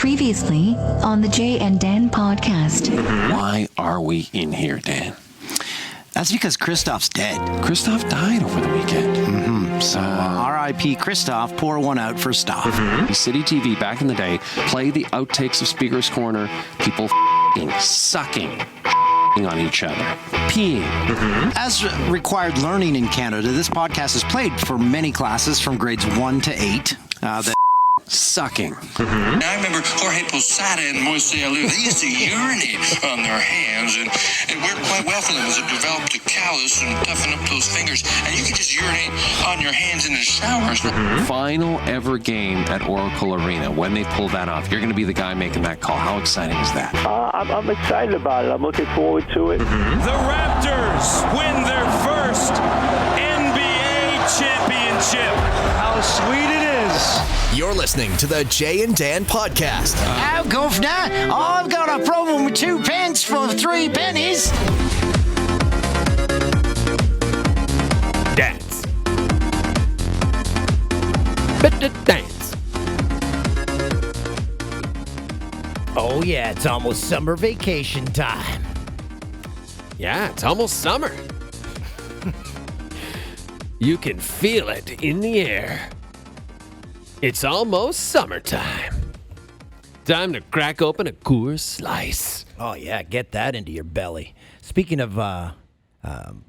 Previously on the Jay and Dan podcast. Why are we in here, Dan? That's because Christoph's dead. Christoph died over the weekend. So R.I.P. Christoph, pour one out for Stoff. City TV back in the day, play the outtakes of Speaker's Corner, people f***ing, sucking, on each other, peeing. As required learning in Canada, this podcast is played for many classes from grades 1 to 8. Sucking. I remember Jorge Posada and Moise Alou, they used to urinate on their hands, and it worked quite well for them as it developed a callus and toughened up those fingers, and you could just urinate on your hands in the showers. Final ever game at Oracle Arena. When they pull that off, you're going to be the guy making that call. How exciting is that? I'm excited about it. I'm looking forward to it. The Raptors win their first NBA championship. How sweet it is. You're listening to the Jay and Dan podcast. Oh, governor, I've got a problem with 2 pence for 3 pennies. Dance. Dance. Oh yeah, it's almost summer vacation time. Yeah, it's almost summer. You can feel it in the air. It's almost summertime. Time to crack open a Coors Slice. Oh yeah, get that into your belly. Speaking of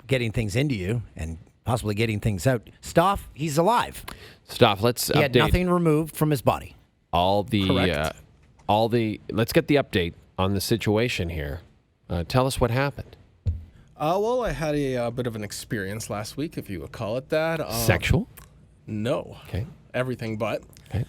getting things into you and possibly getting things out, Stoff, he's alive. Stoff, let's He had nothing removed from his body. Let's get the update on the situation here. Tell us what happened. Well, I had a bit of an experience last week, if you would call it that. Sexual? No. Okay. Everything but. Okay.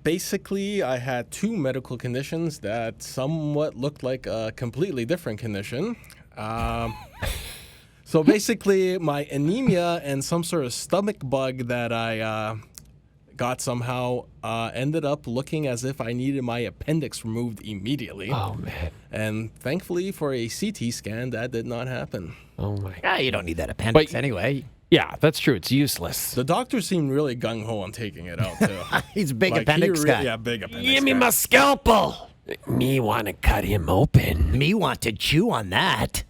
Basically, I had 2 medical conditions that somewhat looked like a completely different condition. So basically, my anemia and some sort of stomach bug that I got somehow ended up looking as if I needed my appendix removed immediately. Oh, man. And thankfully, for a CT scan, that did not happen. Oh, my. You don't need that appendix anyway. Yeah, that's true. It's useless. The doctor seemed really gung-ho on taking it out, too. He's a big appendix guy. Yeah, big appendix Give me guy. my scalpel. Me want to cut him open. Me want to chew on that.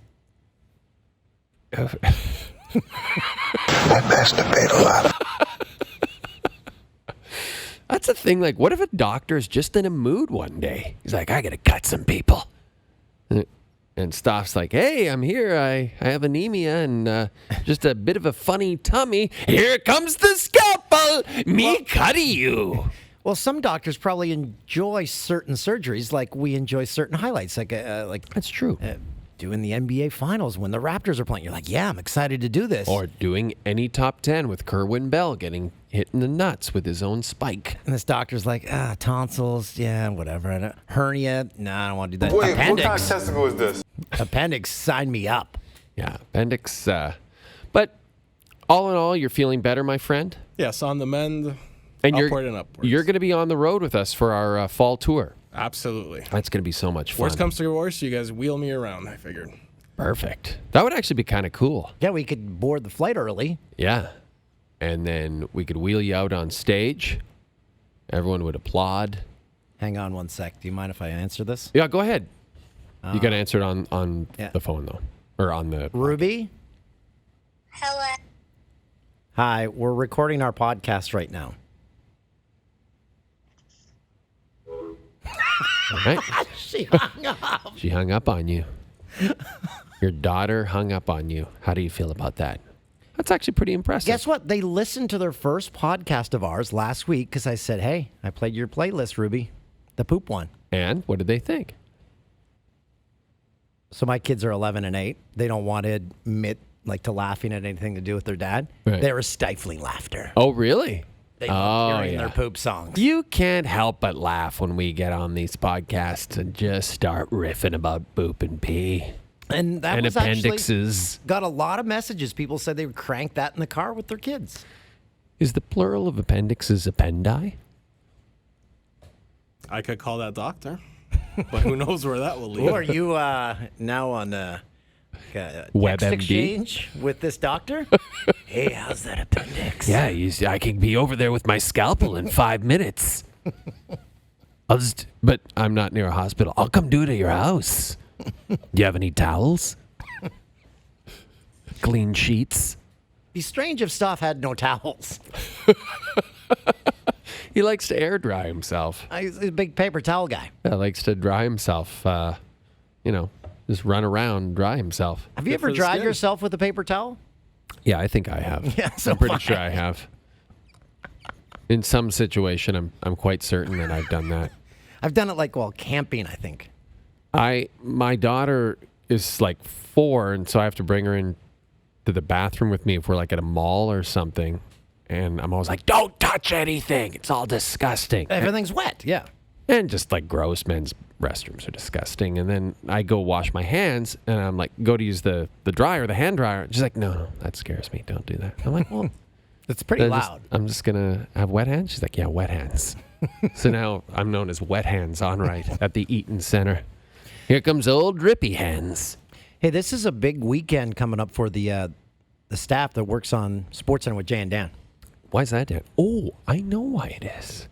I masturbate a lot. That's the thing. Like, what if a doctor's just in a mood one day? He's like, I got to cut some people. And Stoff's like, hey, I'm here. I have anemia and just a bit of a funny tummy. Here comes the scalpel. Cutty you. Well, some doctors probably enjoy certain surgeries like we enjoy certain highlights. Like That's true. Doing the NBA Finals when the Raptors are playing. You're like, yeah, I'm excited to do this. Or doing any top 10 with Kerwin Bell getting hit in the nuts with his own spike. And this doctor's like, tonsils, yeah, whatever. Hernia, I don't want to do that. Wait, appendix. what kind of testicle is this? Appendix, sign me up. Yeah, appendix. But all in all, you're feeling better, my friend? Yes, on the mend, And upward and upwards. You're going to be on the road with us for our fall tour. Absolutely. That's going to be so much fun. Worst comes to worst, you guys wheel me around, I figured. Perfect. That would actually be kind of cool. Yeah, we could board the flight early. Yeah. And then we could wheel you out on stage. Everyone would applaud. Hang on one sec. Do you mind if I answer this? Yeah, go ahead. You got to answer it on the phone, though. Or on the... Ruby? Hello. Hi, we're recording our podcast right now. All right. She hung up. She hung up on you. Your daughter hung up on you. How do you feel about that? That's actually pretty impressive. Guess what? They listened to their first podcast of ours last week because I said, hey, I played your playlist, Ruby. The poop one. And what did they think? So my kids are 11 and 8. They don't want to admit to laughing at anything to do with their dad. Right. They were stifling laughter. Oh, really? They love hearing their poop songs. You can't help but laugh when we get on these podcasts and just start riffing about poop and pee. And that and was appendixes. Got a lot of messages. People said they would crank that in the car with their kids. Is the plural of appendixes appendi? I could call that doctor, but who knows where that will lead. Or are you now on WebMD? text exchange with this doctor? Hey, how's that appendix? Yeah, I can be over there with my scalpel in 5 minutes. But I'm not near a hospital. I'll come do it at your house. Do you have any towels? Clean sheets? Be strange if Stoff had no towels. He likes to air dry himself. He's a big paper towel guy. Yeah, likes to dry himself. Just run around, dry himself. Have you ever dried yourself with a paper towel? Yeah, I think I have. Yeah, so I'm pretty sure I have. In some situation, I'm quite certain that I've done that. I've done it while camping, I think. My daughter is 4, and so I have to bring her in to the bathroom with me if we're at a mall or something. And I'm always like, don't touch anything. It's all disgusting. Everything's wet, yeah. And just gross, men's restrooms are disgusting. And then I go wash my hands, and I'm go to use the dryer, the hand dryer. She's like, no, that scares me. Don't do that. I'm like, well, it's pretty loud. I'm just going to have wet hands? She's like, yeah, wet hands. So now I'm known as Wet Hands on right at the Eaton Center. Here comes old Drippy Hands. Hey, this is a big weekend coming up for the staff that works on SportsCenter with Jay and Dan. Why is that, Dan? Oh, I know why it is.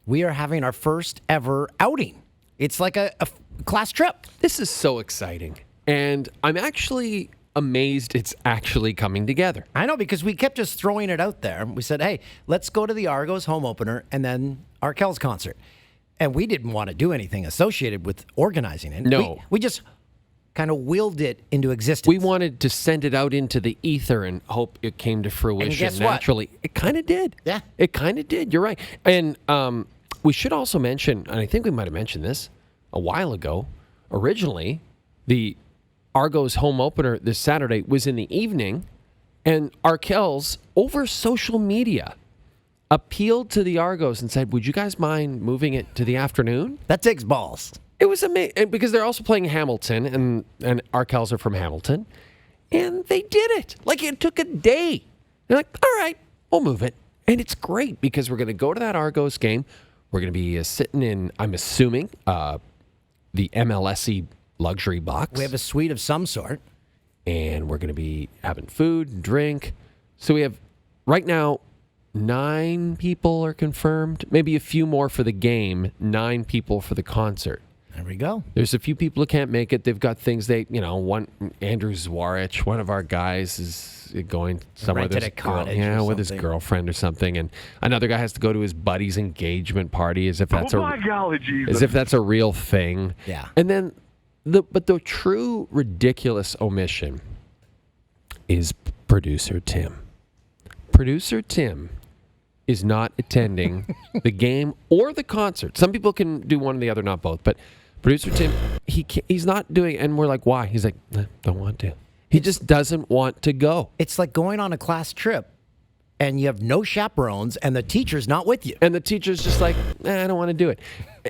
We are having our first ever outing. It's like a class trip. This is so exciting. And I'm actually amazed it's actually coming together. I know, because we kept just throwing it out there. We said, hey, let's go to the Argos home opener and then Arkel's concert. And we didn't want to do anything associated with organizing it. No. We just kind of willed it into existence. We wanted to send it out into the ether and hope it came to fruition and guess naturally. What? It kind of did. Yeah. It kind of did. You're right. And we should also mention, and I think we might have mentioned this a while ago, originally, the Argos home opener this Saturday was in the evening, and Arkells, over social media, appealed to the Argos and said, would you guys mind moving it to the afternoon? That takes balls. It was amazing, because they're also playing Hamilton, and Arkells are from Hamilton, and they did it. It took a day. They're like, all right, we'll move it. And it's great, because we're going to go to that Argos game. We're going to be sitting in, I'm assuming, the MLSE luxury box. We have a suite of some sort. And we're going to be having food and drink. So we have, right now, 9 people are confirmed. Maybe a few more for the game. 9 people for the concert. There we go. There's a few people who can't make it. They've got things one, Andrew Zwarich, one of our guys is going somewhere. Rented a cottage with his girlfriend or something. And another guy has to go to his buddy's engagement party as if that's a real thing. Yeah. And then the true ridiculous omission is producer Tim. Producer Tim is not attending the game or the concert. Some people can do one or the other, not both. But producer Tim, he's not doing it. And we're like, why? He's like, don't want to. He just doesn't want to go. It's like going on a class trip and you have no chaperones and the teacher's not with you. And the teacher's just like, I don't want to do it.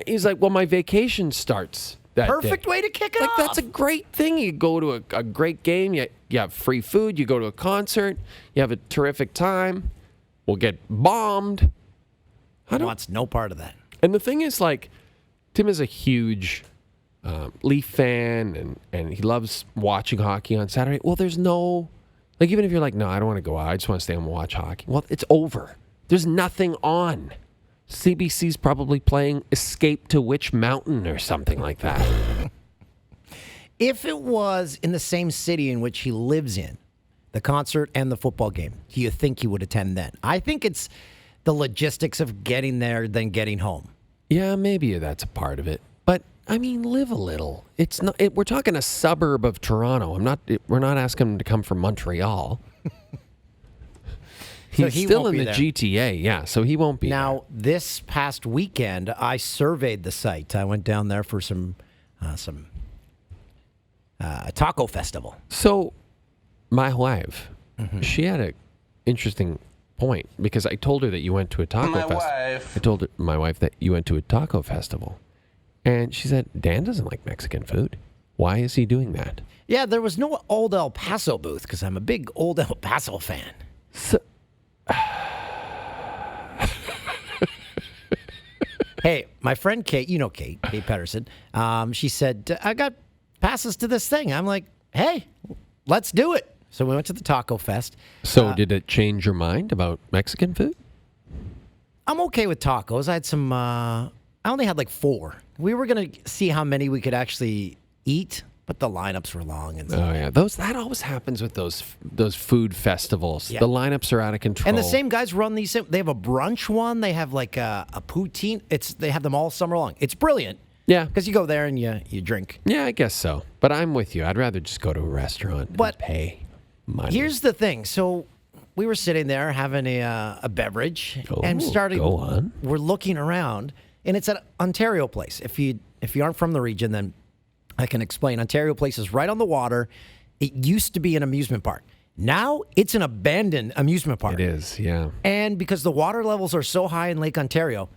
He's like, well, my vacation starts that Perfect day. way to kick it off. That's a great thing. You go to a great game. You have free food. You go to a concert. You have a terrific time. We'll get bombed. He wants no part of that. And the thing is, Tim is a huge Leaf fan, and he loves watching hockey on Saturday. Well, there's no, even if you're like, no, I don't want to go out. I just want to stay home and watch hockey. Well, it's over. There's nothing on. CBC's probably playing Escape to Witch Mountain or something like that. If it was in the same city in which he lives in, the concert and the football game, do you think he would attend then? I think it's the logistics of getting there, then getting home. Yeah, maybe that's a part of it. But, live a little. It's not. We're talking a suburb of Toronto. We're not asking him to come from Montreal. He's still in the GTA, yeah, so he won't be Now, this past weekend, I surveyed the site. I went down there for some taco festival. So, my wife, she had an interesting point, because I told her that you went to a taco festival. I told my wife that you went to a taco festival. And she said, Dan doesn't like Mexican food. Why is he doing that? Yeah, there was no Old El Paso booth, because I'm a big Old El Paso fan. So, hey, my friend Kate, Kate Pedersen, she said, I got passes to this thing. I'm like, hey, let's do it. So we went to the Taco Fest. So did it change your mind about Mexican food? I'm okay with tacos. I had some I only had like 4. We were going to see how many we could actually eat, but the lineups were long. And Oh yeah, that always happens with those food festivals. Yeah. The lineups are out of control. And the same guys run these. They have a brunch one. They have like a poutine. They have them all summer long. It's brilliant. Yeah. Because you go there and you drink. Yeah, I guess so. But I'm with you. I'd rather just go to a restaurant But and pay money. Here's the thing. So we were sitting there having a beverage and starting. Go on. We're looking around, and it's at Ontario Place. If you aren't from the region, then I can explain. Ontario Place is right on the water. It used to be an amusement park. Now it's an abandoned amusement park. It is, yeah. And because the water levels are so high in Lake Ontario,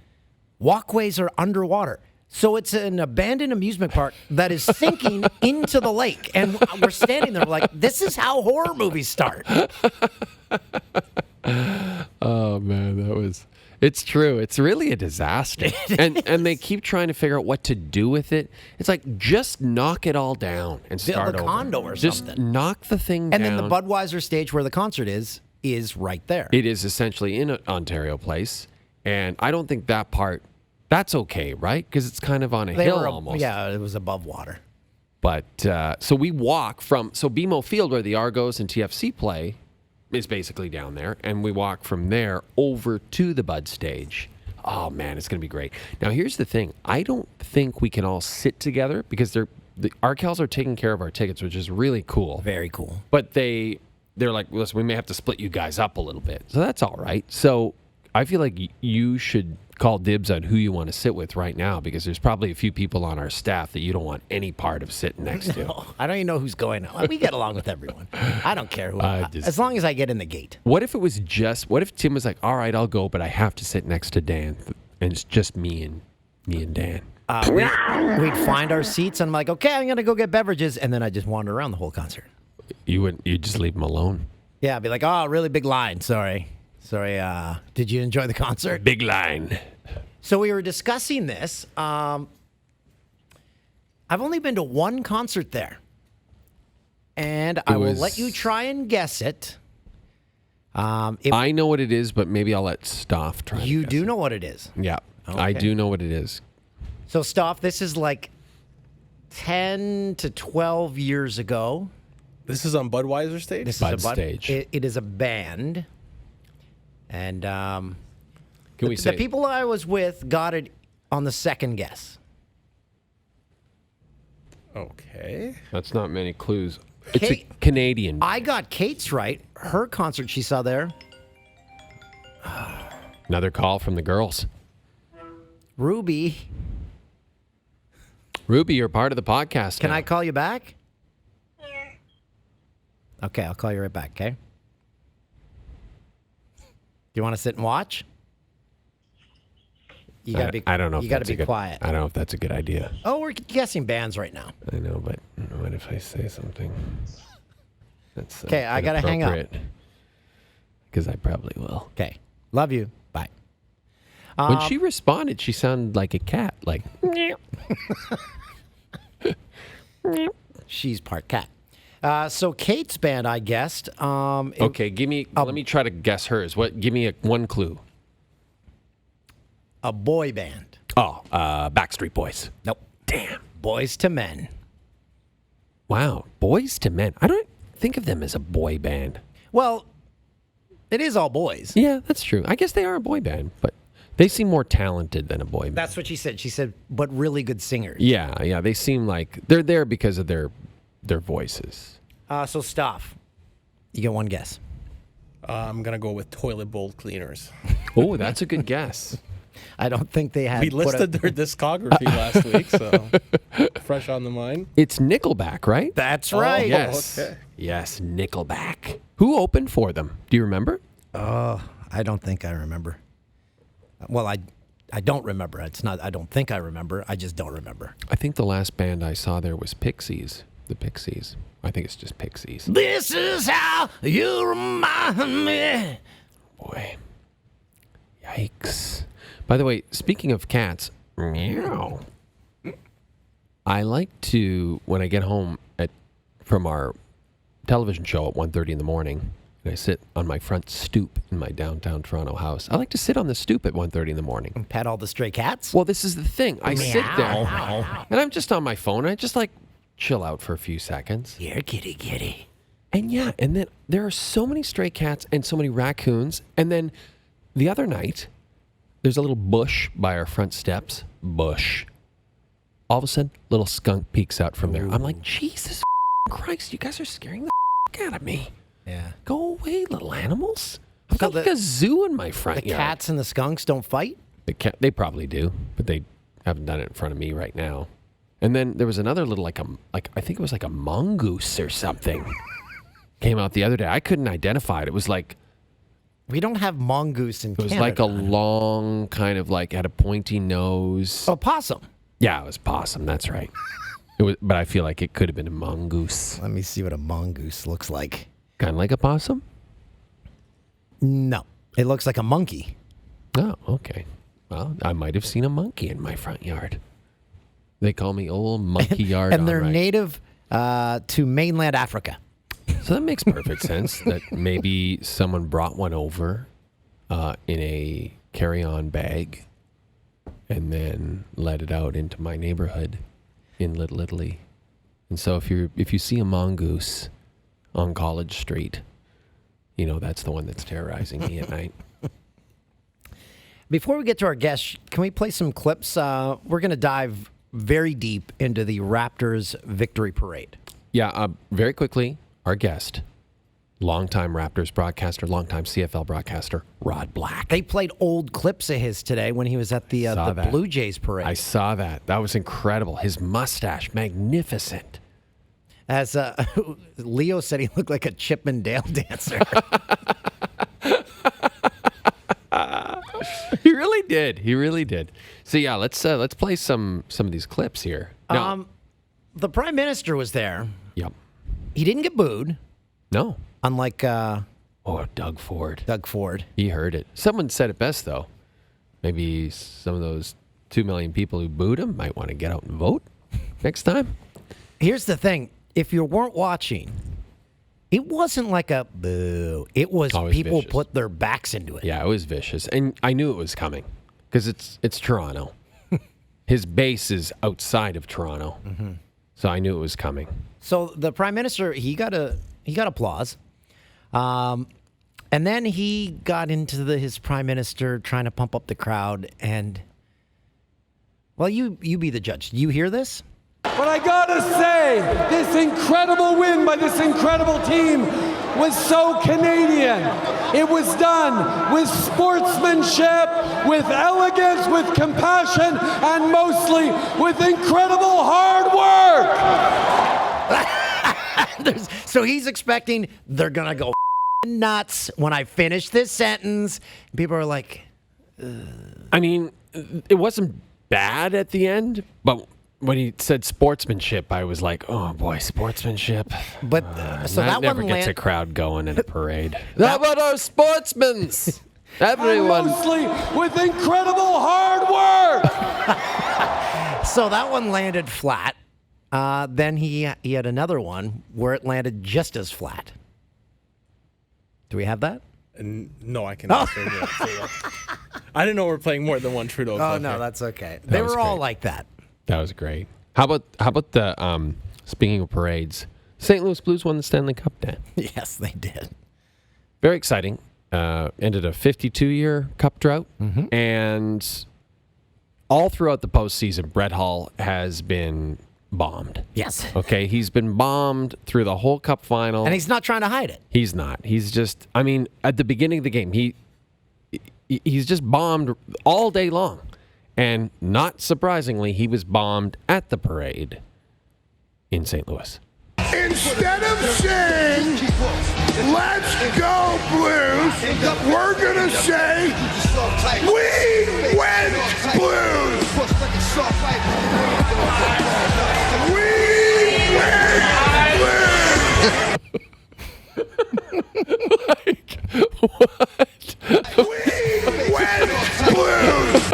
walkways are underwater. So it's an abandoned amusement park that is sinking into the lake. And we're standing there like, this is how horror movies start. Oh man, it's true. It's really a disaster. And they keep trying to figure out what to do with it. It's like, just knock it all down and start Build a over. condo or just something. knock the thing And down. then the Budweiser stage where the concert is right there. It is essentially in Ontario Place. And I don't think that part, that's okay, right? Because it's kind of on a hill almost. Yeah, it was above water. But so we walk from BMO Field, where the Argos and TFC play, is basically down there, and we walk from there over to the Bud stage. Oh man, it's gonna be great. Now here's the thing: I don't think we can all sit together because the Arcals are taking care of our tickets, which is really cool. Very cool. But they're like, listen, we may have to split you guys up a little bit, so that's all right. So I feel like you should call dibs on who you want to sit with right now, because there's probably a few people on our staff that you don't want any part of sitting next to. I don't even know who's going on. We get along with everyone. I don't care who. As long as I get in the gate. What if Tim was like, all right, I'll go, but I have to sit next to Dan, and it's just me and Dan. We'd find our seats, and I'm like, okay, I'm gonna go get beverages, and then I just wander around the whole concert. You'd just leave him alone. Yeah, I'd be like, oh, really big line. Sorry. Did you enjoy the concert? Big line. So we were discussing this. I've only been to one concert there, and I will let you try and guess it. I know what it is, but maybe I'll let Stoff try. You do know what it is. Yeah, Okay. I do know what it is. So, Stoff, this is like 10 to 12 years ago. This is on Budweiser stage? This Bud is a stage. It is a band. And Can we say the people I was with got it on the second guess. Okay. That's not many clues. It's Kate- a Canadian. I got Kate's right. Her concert she saw there. Another call from the girls. Ruby. Ruby, you're part of the podcast Can now. I call you back? Okay, I'll call you right back, okay? Do you want to sit and watch? You gotta be. I don't know. You if gotta that's a be good- quiet. I don't know if that's a good idea. Oh, we're guessing bands right now. I know, but what if I say something that's Okay, I gotta hang up. Because I probably will. Okay, love you. Bye. When she responded, she sounded like a cat. Like, She's part cat. So Kate's band, I guessed. okay, let me try to guess hers. Give me one clue. A boy band. Oh, Backstreet Boys. Nope. Damn. Boys to Men. Wow, Boys to Men. I don't think of them as a boy band. Well, it is all boys. Yeah, that's true. I guess they are a boy band, but they seem more talented than a boy band. That's what she said. She said, but really good singers. Yeah, they seem like they're there because of their voices. So Stoff, you get one guess. I'm going to go with toilet bowl cleaners. Oh, that's a good guess. I don't think they had. We listed their discography last week, so fresh on the mind. It's Nickelback, right? That's right. Yes. Okay. Yes, Nickelback. Who opened for them? Do you remember? Oh, I don't think I remember. Well, I don't remember. It's not. I don't think I remember. I just don't remember. I think the last band I saw there was Pixies. The Pixies. I think it's just Pixies. This is how you remind me. Boy. Yikes. By the way, speaking of cats, meow. I like to, when I get home from our television show at 1:30 in the morning, and I sit on my front stoop in my downtown Toronto house. I like to sit on the stoop at 1:30 in the morning. And pet all the stray cats? Well, this is the thing. I sit there, and I'm just on my phone, and I just like chill out for a few seconds. Here, kitty, kitty. And yeah, and then there are so many stray cats and so many raccoons. And then the other night, there's a little bush by our front steps. Bush. All of a sudden, little skunk peeks out from there. I'm like, Jesus Christ, you guys are scaring the out of me. Yeah. Go away, little animals. I've got like a zoo in my front The yard. cats and the skunks don't fight? They probably do, but they haven't done it in front of me right now. And then there was another little, I think it was like a mongoose or something. Came out the other day. I couldn't identify it. It was like... We don't have mongoose in Canada. It was like a long kind of like, had a pointy nose. Oh, possum. Yeah, it was possum. That's right. It was, but I feel like it could have been a mongoose. Let me see what a mongoose looks like. Kind of like a possum? No. It looks like a monkey. Oh, okay. Well, I might have seen a monkey in my front yard. They call me old monkey yard. And they're native to mainland Africa. So that makes perfect sense that maybe someone brought one over in a carry-on bag and then let it out into my neighborhood in Little Italy. And so if you see a mongoose on College Street, you know that's the one that's terrorizing me at night. Before we get to our guests, can we play some clips? We're going to dive very deep into the Raptors victory parade. Yeah, very quickly, our guest, longtime Raptors broadcaster, longtime CFL broadcaster, Rod Black. They played old clips of his today when he was at the Blue Jays parade. I saw that. That was incredible. His mustache, magnificent. As Leo said, he looked like a Chip and Dale dancer. He really did. He really did. So yeah, let's play some of these clips here. Now, the Prime Minister was there. Yep. He didn't get booed. No. Unlike Doug Ford. Doug Ford. He heard it. Someone said it best though. Maybe some of those 2 million people who booed him might want to get out and vote next time. Here's the thing. If you weren't watching, it wasn't like a boo. It was people vicious. put their backs into it. Yeah, it was vicious. And I knew it was coming because it's Toronto. His base is outside of Toronto. Mm-hmm. So I knew it was coming. So the Prime Minister, he got applause. And then he got into his Prime Minister trying to pump up the crowd. And, well, you be the judge. Do you hear this? But I gotta say, this incredible win by this incredible team was so Canadian. It was done with sportsmanship, with elegance, with compassion, and mostly with incredible hard work. So he's expecting they're gonna go nuts when I finish this sentence. And people are like, I mean, it wasn't bad at the end, but when he said sportsmanship, I was like, oh boy, sportsmanship. But so that never one gets a crowd going in a parade. How about our sportsmen? Everyone. And mostly with incredible hard work. So that one landed flat. Then he had another one where it landed just as flat. Do we have that? No, I cannot say that. I didn't know we were playing more than one Trudeau clip. Oh no, here. that's okay. They were all like that. That was great. How about the speaking of parades, St. Louis Blues won the Stanley Cup day. Yes, they did. Very exciting. Ended a 52-year cup drought, and all throughout the postseason, Brett Hull has been bombed. Yes. Okay, he's been bombed through the whole cup final. And he's not trying to hide it. He's not. He's just, I mean, at the beginning of the game, he's just bombed all day long. And not surprisingly, he was bombed at the parade in St. Louis. Instead of saying, let's go Blues, we're going to say, we went Blues. We went Blues. We went Blues.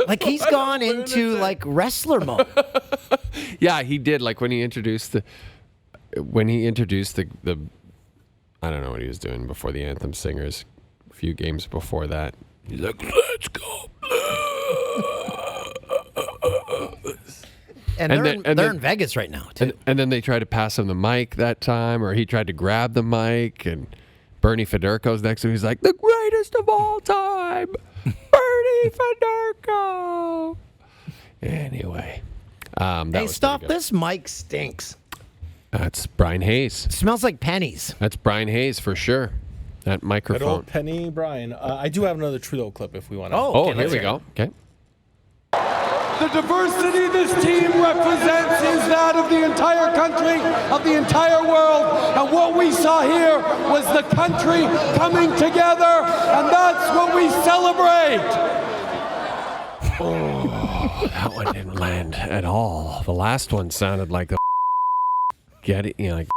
Like he's gone into like wrestler mode. Yeah, he did. Like when he introduced the I don't know what he was doing before the anthem singers. A few games before that, he's like, "Let's go Blues!" And they're in Vegas right now, too. And then they tried to pass him the mic that time, or he tried to grab the mic, and Bernie Federko's next to him. He's like, "The greatest of all time, Bernie Federko." Anyway, hey, stop! This mic stinks. That's Brian Hayes. It smells like pennies. That's Brian Hayes for sure. That microphone. Good old Penny Brian. I do have another Trudeau clip if we want to. Oh, here we go. Okay. The diversity this team represents is that of the entire country, of the entire world. And what we saw here was the country coming together, and that's what we celebrate. Oh, that one didn't land at all. The last one sounded like the like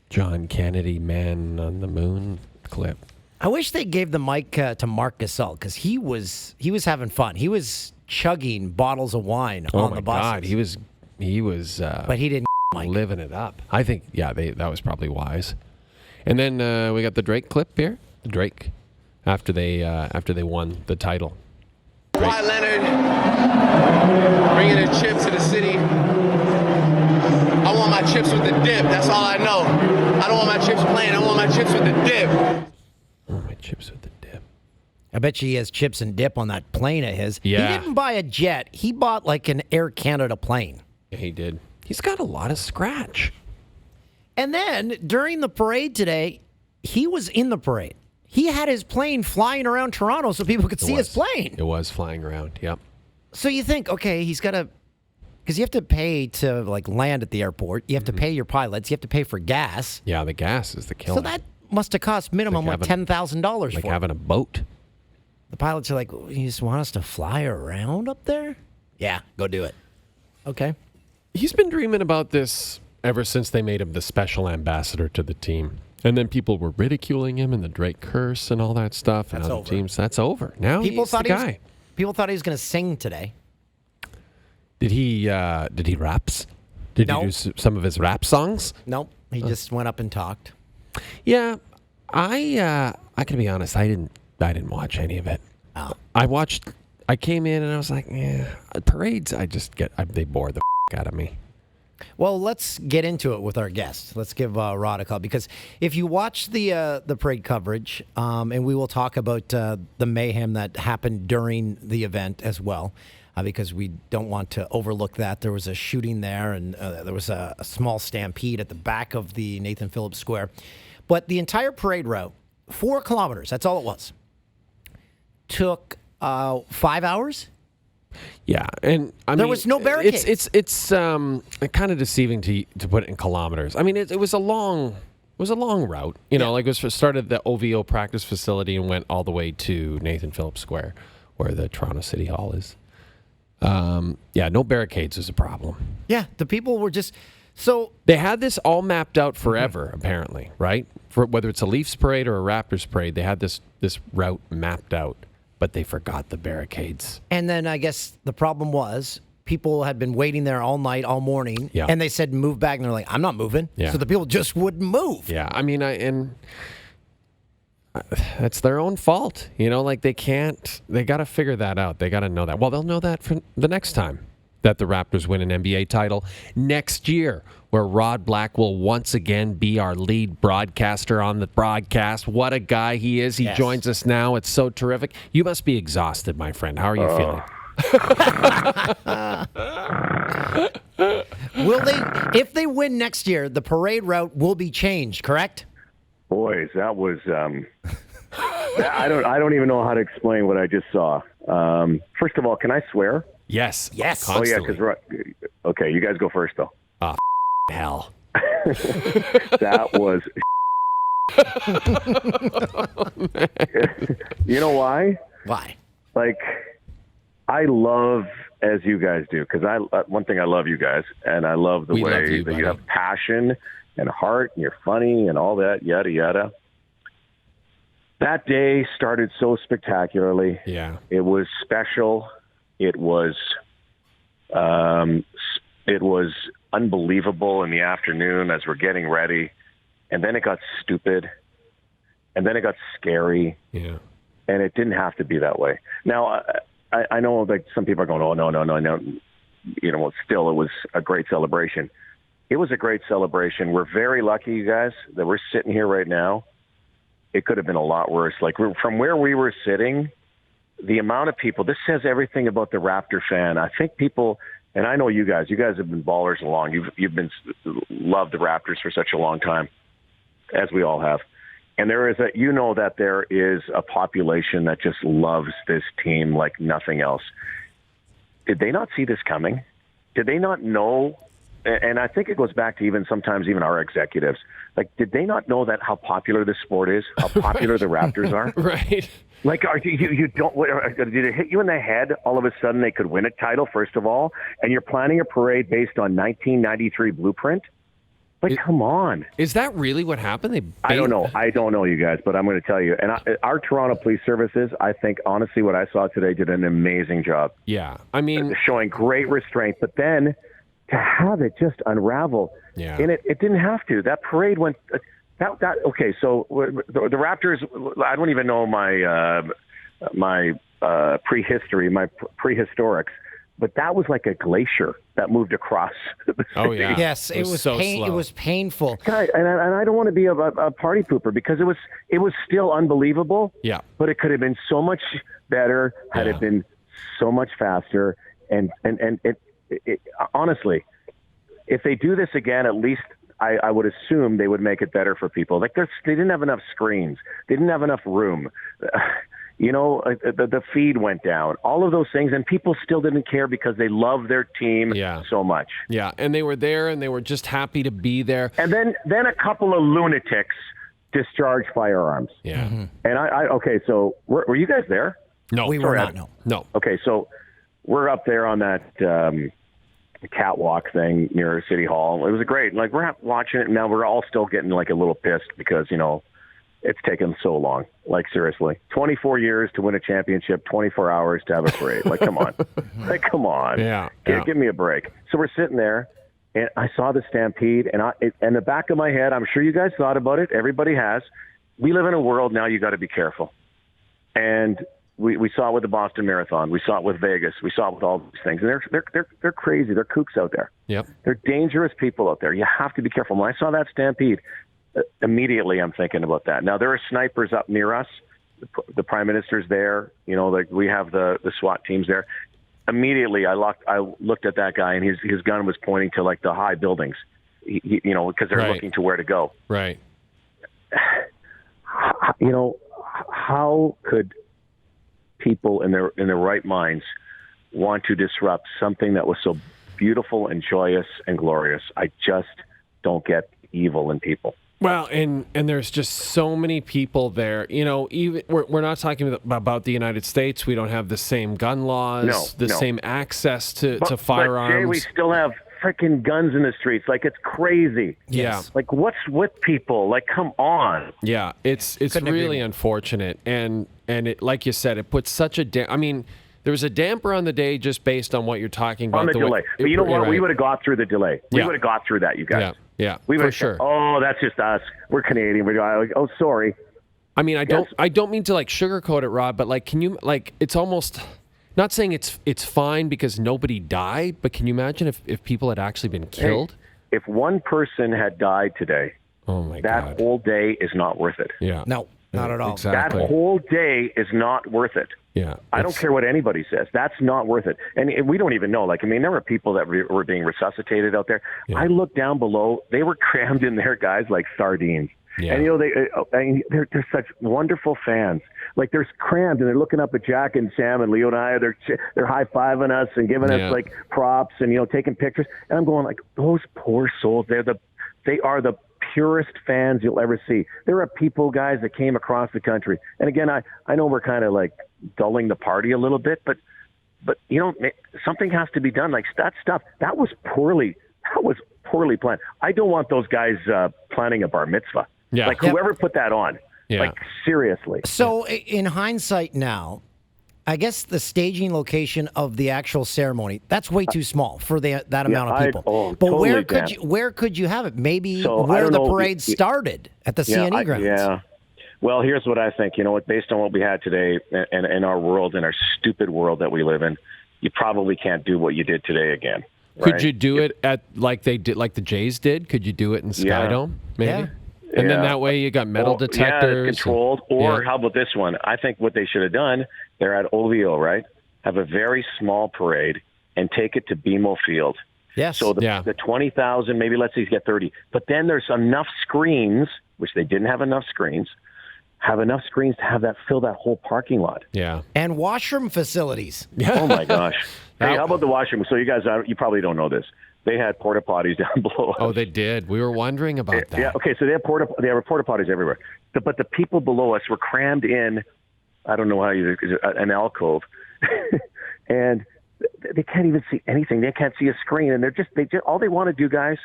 John Kennedy Man on the Moon clip. I wish they gave the mic to Mark Gasol because he was having fun. He was chugging bottles of wine on the buses. God, he was. But he didn't living it up. I think that was probably wise. And then we got the Drake clip here. Drake after they won the title. Kawhi Leonard bringing a chip to the city. I want my chips with the dip. That's all I know. I don't want my chips plain. I want my chips with the dip. Oh, my chips with the dip. I bet you he has chips and dip on that plane of his. Yeah. He didn't buy a jet. He bought like an Air Canada plane. Yeah, he did. He's got a lot of scratch. And then during the parade today, he was in the parade. He had his plane flying around Toronto so people could see his plane. It was flying around, yep. So you think, okay, he's got to, because you have to pay to like land at the airport. You have to pay your pilots. You have to pay for gas. Yeah, the gas is the killer. So that must have cost minimum like $10,000 like for having a boat. The pilots are like, you just want us to fly around up there? Yeah, go do it. Okay. He's been dreaming about this ever since they made him the special ambassador to the team. And then people were ridiculing him and the Drake curse and all that stuff. And other teams, that's over. Now he's the guy. People thought he was going to sing today. Did he raps? Did he do some of his rap songs? Nope. He just went up and talked. Yeah, I can be honest. I didn't watch any of it. Oh. I came in and I was like, yeah, parades. They bore the out of me. Well, let's get into it with our guest. Let's give Rod a call because if you watch the parade coverage, and we will talk about the mayhem that happened during the event as well, because we don't want to overlook that. There was a shooting there, and there was a small stampede at the back of the Nathan Phillips Square. But the entire parade route, 4 kilometers, that's all it was, took 5 hours. Yeah, and there was no barricades. It's kind of deceiving to put it in kilometers. I mean, it was a long route. You know, like it started at the OVO practice facility and went all the way to Nathan Phillips Square, where the Toronto City Hall is. No barricades is a problem. Yeah, the people were just so they had this all mapped out forever, apparently, right? For whether it's a Leafs parade or a Raptors parade, they had this route mapped out. But they forgot the barricades. And then I guess the problem was people had been waiting there all night, all morning, and they said move back, and they're like, I'm not moving. Yeah. So the people just wouldn't move. Yeah, I mean, that's their own fault. You know, like they got to figure that out. They got to know that. Well, they'll know that for the next time that the Raptors win an NBA title next year, where Rod Black will once again be our lead broadcaster on the broadcast. What a guy he is. He joins us now. It's so terrific. You must be exhausted, my friend. How are you feeling? Will they, if they win next year, the parade route will be changed, correct? Boys, that was, I don't even know how to explain what I just saw. First of all, can I swear? Yes. Constantly. Oh, yeah, because, okay, you guys go first, though. Oh, hell. That was. You know why? Why? Like, I love, as you guys do, because one thing I love you guys, and I love the way that you have passion and heart, and you're funny and all that, yada, yada. That day started so spectacularly. Yeah. It was special. It was unbelievable in the afternoon as we're getting ready. and then it got stupid, and then it got scary. Yeah. And it didn't have to be that way. Now, I know like some people are going, oh, no. You know, still, it was a great celebration. It was a great celebration. We're very lucky, you guys, that we're sitting here right now. It could have been a lot worse. Like from where we were sitting, the amount of people, this says everything about the Raptor fan. I think people, and I know you guys have been ballers along. You've been loved the Raptors for such a long time, as we all have. And there is that there is a population that just loves this team like nothing else. Did they not see this coming? Did they not know? And I think it goes back to sometimes our executives. Like, did they not know that how popular this sport is? How popular the Raptors are? Right. Like, you don't? Did it hit you in the head? All of a sudden, they could win a title. First of all, and you're planning a parade based on 1993 blueprint. Like, come on. Is that really what happened? I don't know, you guys, but I'm going to tell you. And our Toronto Police Services, I think, honestly, what I saw today did an amazing job. Yeah. I mean, showing great restraint. But then to have it just unravel, and it didn't have to. That parade went. Okay, so the Raptors, I don't even know my prehistory, my prehistorics. But that was like a glacier that moved across the city. Oh, yeah. Yes, it was so slow. It was painful. God, and I don't want to be a party pooper because it was still unbelievable. Yeah. But it could have been so much better had it been so much faster. And it honestly, if they do this again, at least I would assume they would make it better for people. Like they didn't have enough screens. They didn't have enough room. You know, the feed went down, all of those things, and people still didn't care because they love their team so much. Yeah, and they were there, and they were just happy to be there. And then a couple of lunatics discharged firearms. Yeah. Mm-hmm. And okay, so were you guys there? No. We were not, No. Okay, so we're up there on that catwalk thing near City Hall. It was great. Like, we're watching it, and now we're all still getting, like, a little pissed because, you know, it's taken so long. Like, seriously. 24 years to win a championship, 24 hours to have a parade. Like, come on. Like, come on. Yeah. Give me a break. So we're sitting there, and I saw the stampede, and in the back of my head, I'm sure you guys thought about it. Everybody has. We live in a world now you got to be careful. And we saw it with the Boston Marathon. We saw it with Vegas. We saw it with all these things. And they're crazy. They're kooks out there. Yep. They're dangerous people out there. You have to be careful. When I saw that stampede, immediately I'm thinking about that. Now, there are snipers up near us. The Prime Minister's there. You know, like, we have the SWAT teams there. Immediately, I looked at that guy, and his gun was pointing to, like, the high buildings, you know, because they're looking to where to go. Right. You know, how could people in their right minds want to disrupt something that was so beautiful and joyous and glorious? I just don't get evil in people. Well, and there's just so many people there. You know, even we're not talking about the United States. We don't have the same gun laws, same access to firearms. But Jay, we still have freaking guns in the streets. Like, it's crazy. Yeah. Like, what's with people? Like, come on. Yeah, it's really unfortunate, and it, like you said, it puts such a I mean, there was a damper on the day just based on what you're talking about. On the delay. But you know what? Right. We would have got through the delay. We would have got through that, you guys. Yeah, we would for have sure. said, oh, that's just us. We're Canadian. We're like, oh, sorry. I mean, I don't mean to, like, sugarcoat it, Rob, but, like, can you, like, it's almost, not saying it's fine because nobody died, but can you imagine if people had actually been killed? Hey, if one person had died today, oh my that God, whole day is not worth it. Yeah. No, not at all. Exactly. That whole day is not worth it. Yeah. I don't care what anybody says. That's not worth it. And we don't even know. Like, I mean, there were people that were being resuscitated out there. Yeah. I looked down below. They were crammed in there, guys, like sardines. Yeah. And, you know, they're such wonderful fans. Like, they're crammed, and they're looking up at Jack and Sam and Leo and I. They're high-fiving us and giving us, like, props and, you know, taking pictures. And I'm going, like, those poor souls, they are the purest fans you'll ever see. There are people, guys, that came across the country. And again, I know we're kind of like dulling the party a little bit, but you know, something has to be done. Like, that stuff that was poorly planned. I don't want those guys planning a bar mitzvah. Yeah. Like, whoever put that on. Yeah. Like, seriously. So in hindsight now, I guess the staging location of the actual ceremony, that's way too small for that amount of people. But totally, where could you have it? Maybe So, I where don't the know, parade started at the CNE grounds. Yeah. Well, here's what I think. You know what? Based on what we had today and in our world, in our stupid world that we live in, you probably can't do what you did today again. Could right? you do it at like they did, like the Jays did? Could you do it in Skydome? Maybe. Yeah. And then that way you got metal detectors. Yeah, it's controlled. Or how about this one? I think what they should have done, they're at OVO, right? Have a very small parade and take it to BMO Field. Yes. So the 20,000, maybe let's say you get 30. But then there's enough screens, which they didn't have enough screens, to have that fill that whole parking lot. Yeah. And washroom facilities. Oh, my gosh. Hey, how about the washroom? So you guys, you probably don't know this. They had porta potties down below us. Oh, they did. We were wondering about that. Yeah. Okay. So they have porta potties everywhere, but the people below us were crammed in. I don't know how an alcove, and they can't even see anything. They can't see a screen, and they just all they want to do, guys.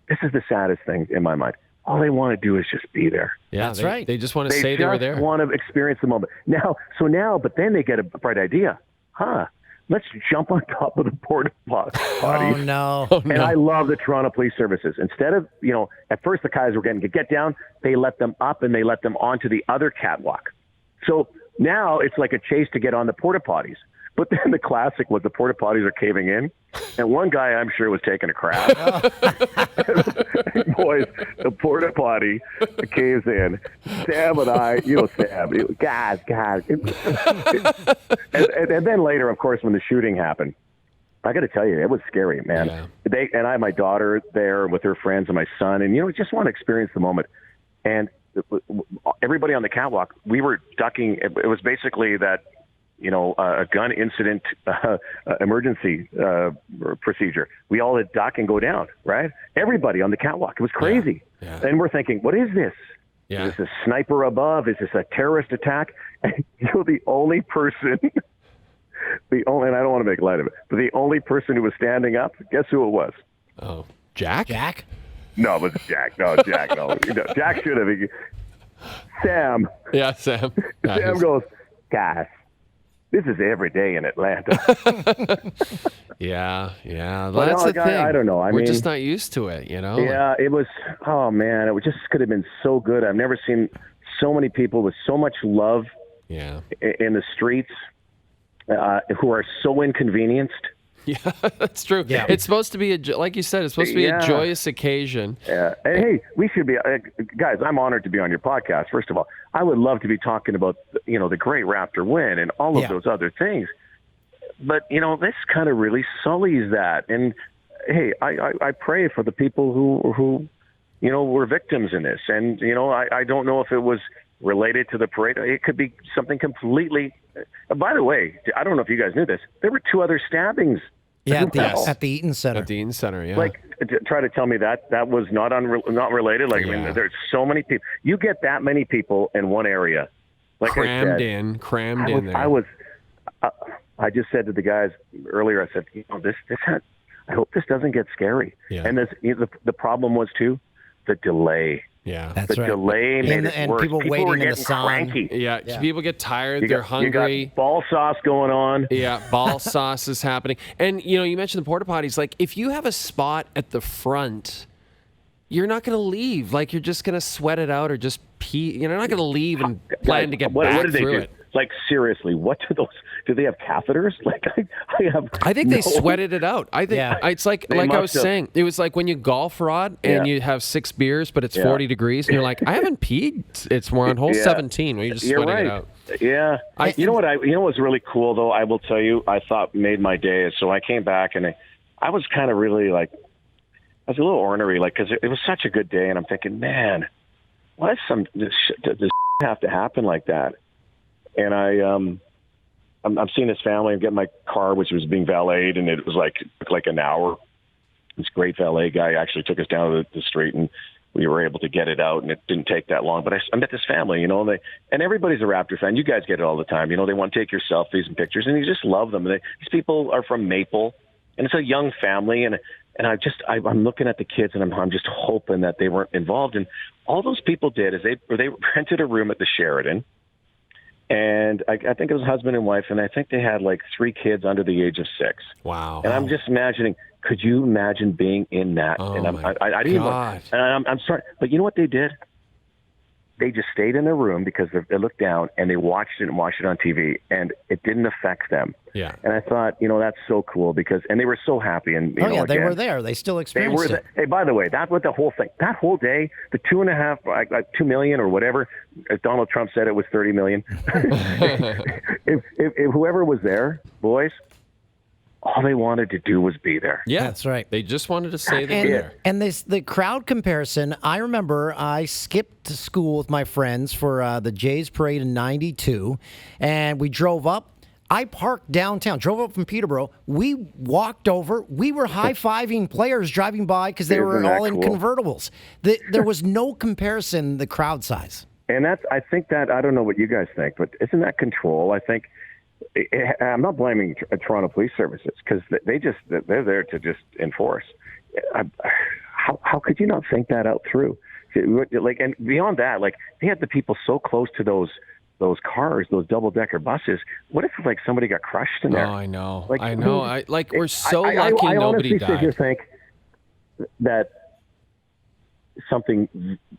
This is the saddest thing in my mind. All they want to do is just be there. Yeah, that's right. They just want to say they were there. They just want to experience the moment. But then they get a bright idea. Let's jump on top of the porta potty. Oh, no. And I love the Toronto Police Services. Instead of, at first the guys were getting to get down, they let them up and they let them onto the other catwalk. So now it's like a chase to get on the porta potties. But then the classic was the porta potties are caving in, and one guy I'm sure was taking a crap. Boys, the porta potty caves in. Sam and I, Sam, guys. and then later, of course, when the shooting happened, I got to tell you, it was scary, man. Yeah. And I had my daughter there with her friends and my son, and just want to experience the moment. And everybody on the catwalk, we were ducking. It was basically that. A gun incident emergency procedure. We all had duck and go down, right? Everybody on the catwalk. It was crazy. Yeah. And we're thinking, what is this? Yeah. Is this a sniper above? Is this a terrorist attack? And the only person, and I don't want to make light of it, but the only person who was standing up, guess who it was? Oh, Jack? Jack? No, it was Jack. No, Jack, no. Jack should have. Sam. Yeah, Sam. Sam goes, guys. This is every day in Atlanta. Yeah. Well, that's the thing. I don't know. We're just not used to it, Yeah, it was. Oh man, it just could have been so good. I've never seen so many people with so much love. Yeah. In the streets, who are so inconvenienced. Yeah, that's true. Yeah. It's supposed to be like you said, it's supposed to be a joyous occasion. Yeah. And hey, we should be guys. I'm honored to be on your podcast. First of all, I would love to be talking about the great Raptor win and all of those other things. But this kind of really sullies that. And hey, I pray for the people who were victims in this. And I don't know if it was related to the parade. It could be something completely. By the way, I don't know if you guys knew this. There were 2 other stabbings. Yeah, at the Eaton Center. At the Eaton Center, yeah. Like, try to tell me that was not related. Like, I mean, there's so many people. You get that many people in one area, like crammed in there. I just said to the guys earlier. I said, I hope this doesn't get scary. Yeah. And the problem was too, the delay. Yeah, that's the right. delay made it worse. People waiting were in getting the sun. cranky. Yeah, people get tired. They're hungry. You got ball sauce going on. Yeah, ball sauce is happening. And you mentioned the porta potties. Like, if you have a spot at the front, you're not going to leave. Like, you're just going to sweat it out or just pee. You're not going to leave and plan to get back what did they through do? it. Like, seriously, what do those? Do they have catheters? Like, I think they sweated it out. I think it's like I was saying. It was like when you golf, Rod, and you have 6 beers, but it's 40 degrees, and you're like, I haven't peed. It's more on hole 17 where you're just sweating it out. Yeah. You know what's really cool though? I will tell you. I thought made my day. So I came back and I was kind of really like, I was a little ornery, like because it was such a good day, and I'm thinking, man, why does this have to happen like that? And I'm seeing this family. I'm getting my car, which was being valeted, and it was like an hour. This great valet guy actually took us down to the street, and we were able to get it out, and it didn't take that long. But I met this family, and everybody's a Raptor fan. You guys get it all the time. They want to take your selfies and pictures, and you just love them. These people are from Maple, and it's a young family, and I'm looking at the kids, and I'm just hoping that they weren't involved. And all those people did is they rented a room at the Sheraton. And I think it was husband and wife, and I think they had like 3 kids under the age of 6. Wow. And I'm just imagining, could you imagine being in that? Oh, and my I didn't God. even, I'm sorry, but you know what they did? They just stayed in their room because they looked down and they watched it on TV, and it didn't affect them. Yeah. And I thought, that's so cool because, and they were so happy. And they were there. They still experienced it. Hey, by the way, that was the whole thing. That whole day, the 2 million or whatever, as Donald Trump said, it was 30 million. if whoever was there, boys, all they wanted to do was be there. Yeah, that's right. They just wanted to say they were there. And the crowd comparison, I remember I skipped to school with my friends for the Jays parade in 92, and we drove up. I parked downtown, drove up from Peterborough. We walked over. We were high-fiving players driving by because they were all in convertibles. There was no comparison, the crowd size. And I think that, I don't know what you guys think, but isn't that control? I think, I'm not blaming Toronto Police Services because they're there to just enforce. How could you not think that out through? Like, and beyond that, like they had the people so close to those cars, those double-decker buses. What if like somebody got crushed in there? Oh, I know. Like, I know. We're so lucky I nobody honestly died. I think that something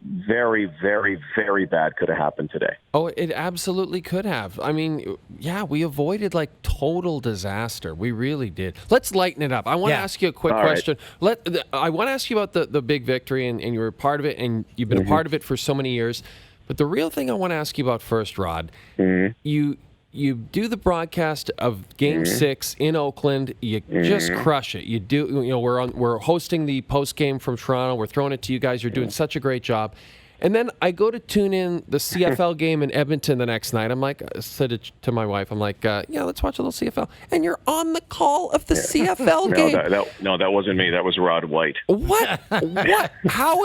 very, very, very bad could have happened today. Oh, it absolutely could have. I mean, yeah, we avoided like total disaster. We really did. Let's lighten it up. I want to ask you a quick question. I want to ask you about the big victory, and you were part of it, and you've been a part of it for so many years. But the real thing I want to ask you about first, Rod, you do the broadcast of Game 6 in Oakland. You just crush it. You do. We're hosting the post game from Toronto. We're throwing it to you guys. You're doing such a great job. And then I go to tune in the CFL game in Edmonton the next night. I'm like, I said it to my wife. I'm like, yeah, let's watch a little CFL. And you're on the call of the CFL game. No, that wasn't me. That was Rod White. What? What? How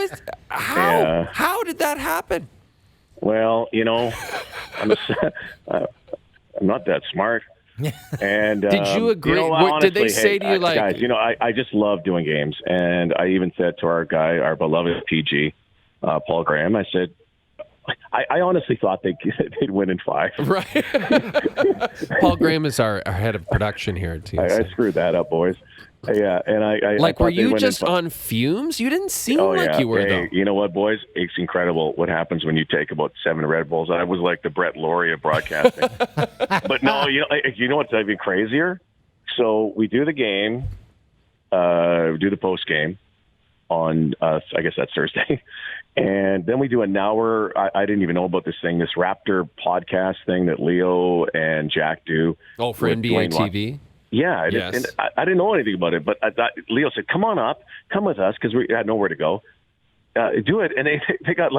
did that happen? Well, I'm not that smart. And did you agree? Honestly, did they say to you like, guys? I just love doing games, and I even said to our beloved PG, Paul Graham, I said, I honestly thought they'd win in 5. Right. Paul Graham is our head of production here at TSN. I screwed that up, boys. Yeah, and I were you just on fumes? You didn't seem like you were, though. You know what, boys? It's incredible what happens when you take about 7 Red Bulls. I was like the Brett Laurie of broadcasting. But no, you know what's even crazier? So we do the game, do the post game on, I guess that's Thursday. And then we do an hour. I didn't even know about this thing, this Raptor podcast thing that Leo and Jack do. Oh, for NBA TV? Yeah, yes. And I didn't know anything about it, but Leo said, "Come on up, come with us," because we had nowhere to go. Do it, and they got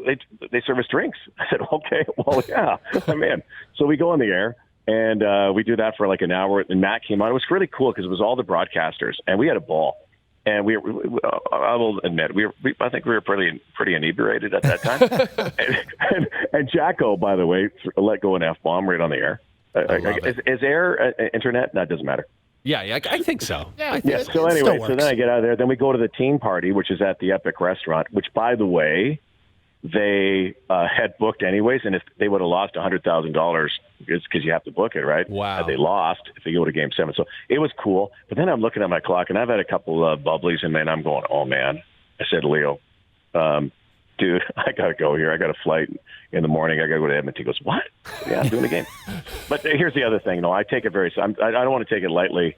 they serve us drinks. I said, "Okay, well, yeah, I'm in." So we go on the air, and we do that for like an hour. And Matt came on. It was really cool because it was all the broadcasters, and we had a ball. And I will admit, I think we were pretty inebriated at that time. and Jacko, by the way, let go an F-bomb right on the air. Is air internet? That doesn't matter. Yeah, I think so. Yeah. So anyway, so then I get out of there. Then we go to the team party, which is at the Epic Restaurant, which, by the way, they had booked anyways. And if they would have lost $100,000, it's because you have to book it, right? Wow. They lost if they go to Game 7. So it was cool. But then I'm looking at my clock, and I've had a couple of bubblies, and then I'm going, oh, man. I said, Leo, dude, I got to go here. I got a flight in the morning. I got to go to Edmonton. He goes, what? Yeah, I'm doing the game. But here's the other thing. No, I take it very – I don't want to take it lightly,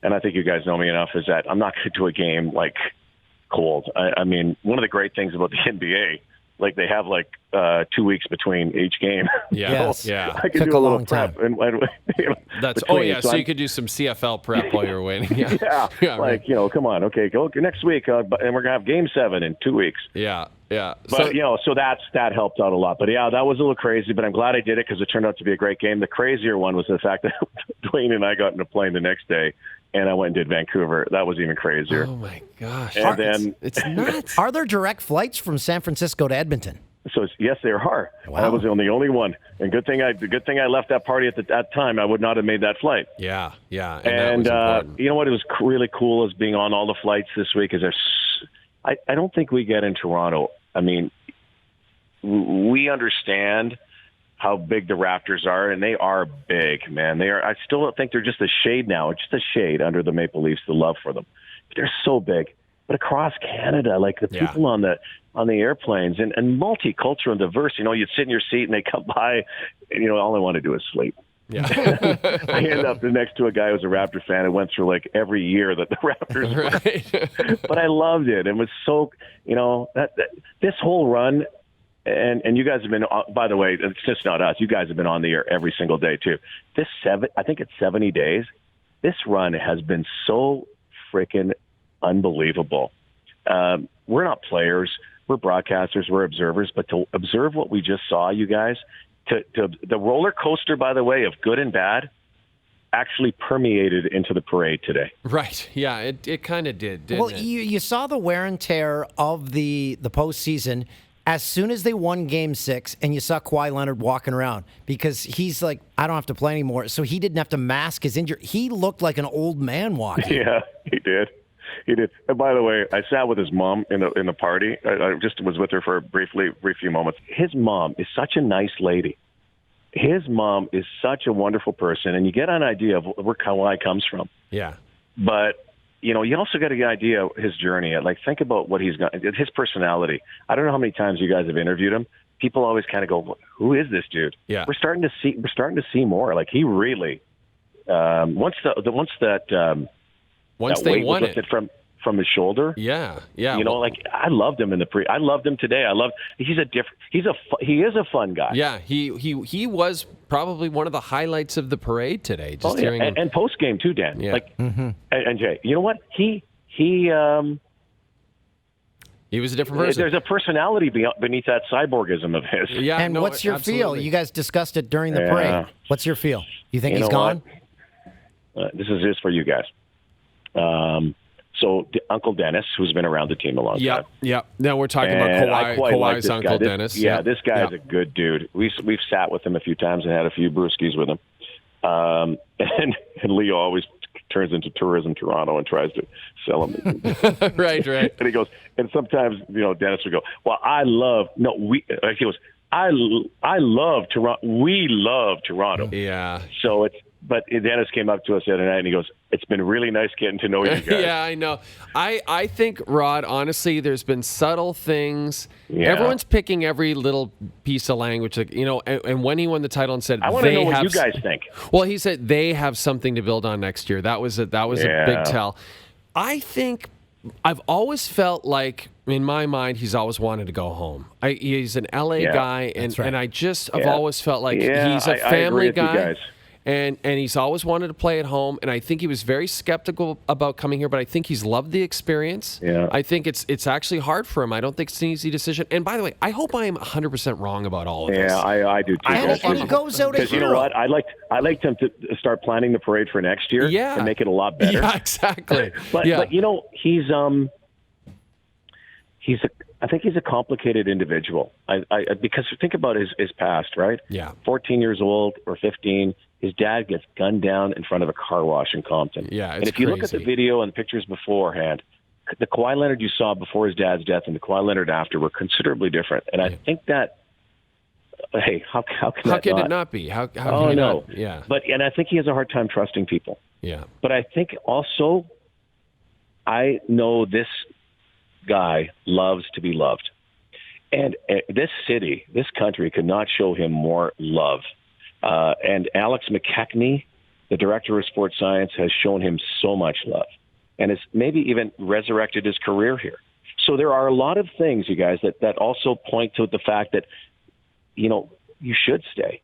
and I think you guys know me enough, is that I'm not going to do a game, like, cold. I mean, one of the great things about the NBA, like, they have, 2 weeks between each game. Yeah, so yeah. I can do a little prep. And, That's so you could do some CFL prep while you're waiting. Yeah, right. Come on. Okay, go next week, and we're going to have Game 7 in 2 weeks. Yeah. But, so that helped out a lot. But, yeah, that was a little crazy, but I'm glad I did it because it turned out to be a great game. The crazier one was the fact that Dwayne and I got in a plane the next day, and I went and did Vancouver. That was even crazier. Oh, my gosh. And then it's nuts. Are there direct flights from San Francisco to Edmonton? So, yes, there are. Wow. I was the only one. And good thing I left that party at that time. I would not have made that flight. Yeah. And you know what was really cool is being on all the flights this week is I don't think we get in Toronto. I mean, we understand how big the Raptors are, and they are big, man. They are. I still don't think they're just a shade now. It's just a shade under the Maple Leafs, the love for them. They're so big. But across Canada, like the people on the airplanes and multicultural and diverse, you'd sit in your seat and they come by and, all I want to do is sleep. Yeah. I ended up next to a guy who was a Raptor fan and went through like every year that the Raptors were. But I loved it. It was so, this whole run, and you guys have been, by the way, it's just not us. You guys have been on the air every single day too. I think it's 70 days. This run has been so freaking unbelievable. We're not players. We're broadcasters. We're observers. But to observe what we just saw, you guys, to the roller coaster, by the way, of good and bad, actually permeated into the parade today. Right. Yeah, it kind of did, didn't it? You saw the wear and tear of the postseason as soon as they won Game 6, and you saw Kawhi Leonard walking around because he's like, I don't have to play anymore. So he didn't have to mask his injury. He looked like an old man walking. Yeah, he did. He did. And by the way, I sat with his mom in the party. I just was with her for a brief few moments. His mom is such a nice lady. His mom is such a wonderful person, and you get an idea of where Kawhi comes from. Yeah. But, you also got to get an idea of his journey. Like, think about what he's got, his personality. I don't know how many times you guys have interviewed him. People always kind of go, who is this dude? Yeah. We're starting to see more. Like, he really, once they weight won was lifted from his shoulder. Yeah. I loved him I loved him today. He is a fun guy. Yeah, he was probably one of the highlights of the parade today. Just hearing him. And post game too, Dan. Yeah. And Jay, you know what? He was a different person. There's a personality beneath that cyborgism of his. Yeah. And what's your feel? You guys discussed it during the parade. What's your feel? You think he's gone? This is just for you guys. So Uncle Dennis, who's been around the team a long time. Yeah. Now we're talking about Kawhi's Uncle Dennis. This guy is a good dude. We've sat with him a few times and had a few brewskis with him. And Leo always turns into Tourism Toronto and tries to sell him. Right. And he goes, and sometimes, Dennis would go, well, I love Toronto. We love Toronto. Yeah. So but Dennis came up to us the other night and he goes, it's been really nice getting to know you guys. Yeah, I know. I think, Rod, honestly, there's been subtle things. Yeah. Everyone's picking every little piece of language. Like, and when he won the title and said, I want to know what you guys think. Well, he said they have something to build on next year. That was a big tell. I think I've always felt like, in my mind, he's always wanted to go home. He's an LA guy, and I just have always felt like he's a family guy. And he's always wanted to play at home, and I think he was very skeptical about coming here, but I think he's loved the experience. Yeah. I think it's actually hard for him. I don't think it's an easy decision. And by the way, I hope I am 100% wrong about all of this. Yeah, I do too. And he goes out a hero. Because you know what? I'd like him to start planning the parade for next year and make it a lot better. Yeah, exactly. But I think he's a complicated individual. Because think about his past, right? Yeah. 14 years old or 15, his dad gets gunned down in front of a car wash in Compton. Yeah, and if you look at the video and pictures beforehand, the Kawhi Leonard you saw before his dad's death and the Kawhi Leonard after were considerably different. And I think that, hey, how can it not be? How can no. not? Yeah. And I think he has a hard time trusting people. Yeah. But I think also, I know this guy loves to be loved. And this city, this country could not show him more love. And Alex McKechnie, the director of sports science, has shown him so much love and has maybe even resurrected his career here. So there are a lot of things, you guys, that also point to the fact that, you should stay.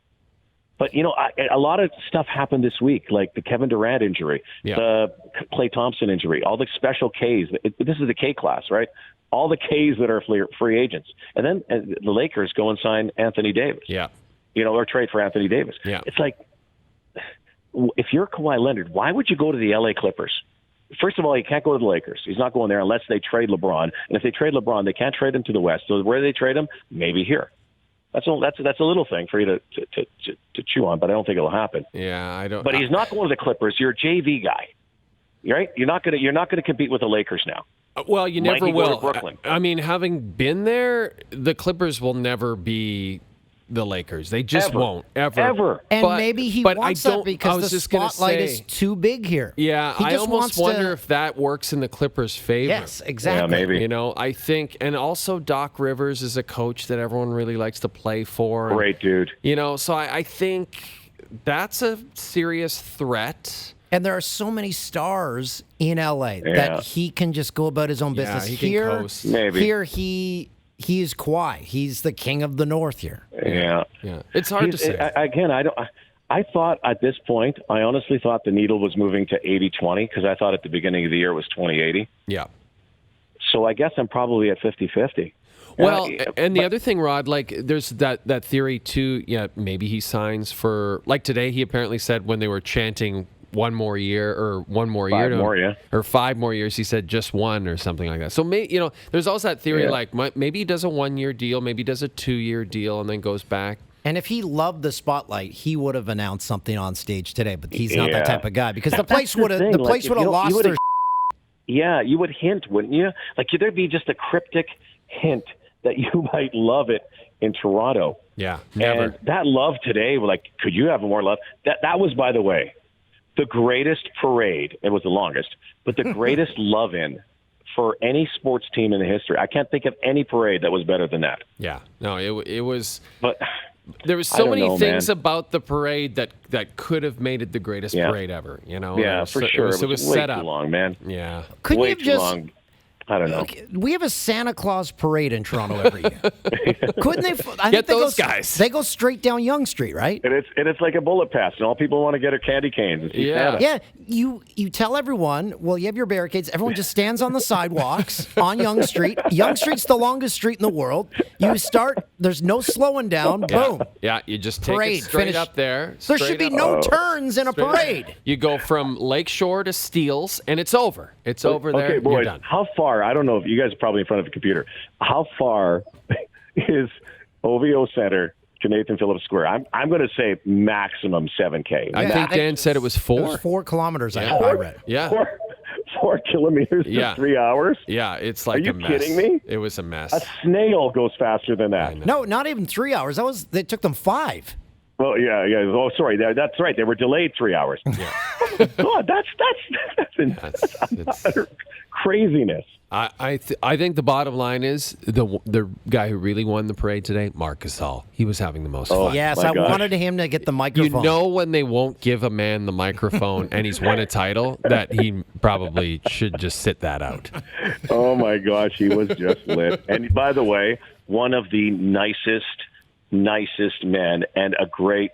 But, a lot of stuff happened this week, like the Kevin Durant injury, the Klay Thompson injury, all the special Ks. This is the K class, right? All the Ks that are free agents. And then the Lakers go and sign Anthony Davis. Yeah. Or trade for Anthony Davis. Yeah. It's like, if you're Kawhi Leonard, why would you go to the LA Clippers? First of all, he can't go to the Lakers. He's not going there unless they trade LeBron. And if they trade LeBron, they can't trade him to the West. So where do they trade him? Maybe here. That's a little thing for you to chew on, but I don't think it'll happen. Yeah, I don't. But he's not going to the Clippers. You're a JV guy, right? You're not going to compete with the Lakers now. Well, you never will. Go to Brooklyn? I mean, having been there, the Clippers will never be the Lakers. They just won't ever. And maybe he wants that because the spotlight is too big here. Yeah, he I just almost wonder if that works in the Clippers' favor. Yes, exactly. Yeah, maybe. You know, I think, and also Doc Rivers is a coach that everyone really likes to play for. Great dude. You know, so I think that's a serious threat. And there are so many stars in LA that he can just go about his own business. He can Here, coast. Maybe. Here he is Kawhi. He's the king of the North here. Yeah. It's hard to say. I thought at this point, I honestly thought the needle was moving to 80-20 because I thought at the beginning of the year it was 20-80. Yeah. So I guess I'm probably at 50-50. Well, and the other thing, Rod, like there's that theory too. Yeah, maybe he signs for like today. He apparently said when they were chanting 1 more year or 1 more year, 5 more, yeah, or 5 more years. He said just 1 or something like that. So there's also that theory like maybe he does a 1-year deal, maybe he does a 2-year deal, and then goes back. And if he loved the spotlight, he would have announced something on stage today. But he's not that type of guy because the place would have lost their. Yeah, you would hint, wouldn't you? Like there'd be just a cryptic hint that you might love it in Toronto. Yeah, never. And that love today, like, could you have more love? That was, by the way, the greatest parade. It was the longest, but the greatest love-in for any sports team in the history. I can't think of any parade that was better than that. Yeah, no, it was. But there was so many things about the parade that could have made it the greatest parade ever. You know. Yeah, for sure. It was way set too up. long, man. Yeah. Couldn't way you too just? Long. I don't know. We have a Santa Claus parade in Toronto every year. Couldn't they? I Get think those guys. They go straight down Yonge Street, right? And it's like a bullet pass, and all people want to get are candy canes. And see Santa. Yeah. You tell everyone. Well, you have your barricades. Everyone just stands on the sidewalks on Yonge Street. Yonge Street's the longest street in the world. You start. There's no slowing down. Boom. Yeah, you just take Parade, it straight finish. up there. There should be no turns in a parade. You go from Lakeshore to Steeles, and it's over. It's over there. Okay, boys, You're done. how far? I don't know if you guys are probably in front of a computer. How far is OVO Center to Nathan Phillips Square? I'm going to say maximum 7K. I think Dan said it was 4. It was 4 kilometers. I read. Yeah. 4 kilometers in 3 hours? Yeah, it's like Are you a mess. kidding me? It was a mess. A snail goes faster than that. No, not even 3 hours. They took them 5. Well, yeah. Oh, sorry. That's right. They were delayed 3 hours. Yeah. God, that's utter craziness. I think the bottom line is the guy who really won the parade today, Marc Gasol. He was having the most fun. Yes, I wanted him to get the microphone. You know when they won't give a man the microphone and he's won a title, that he probably should just sit that out. Oh, my gosh. He was just lit. And by the way, one of the nicest men and a great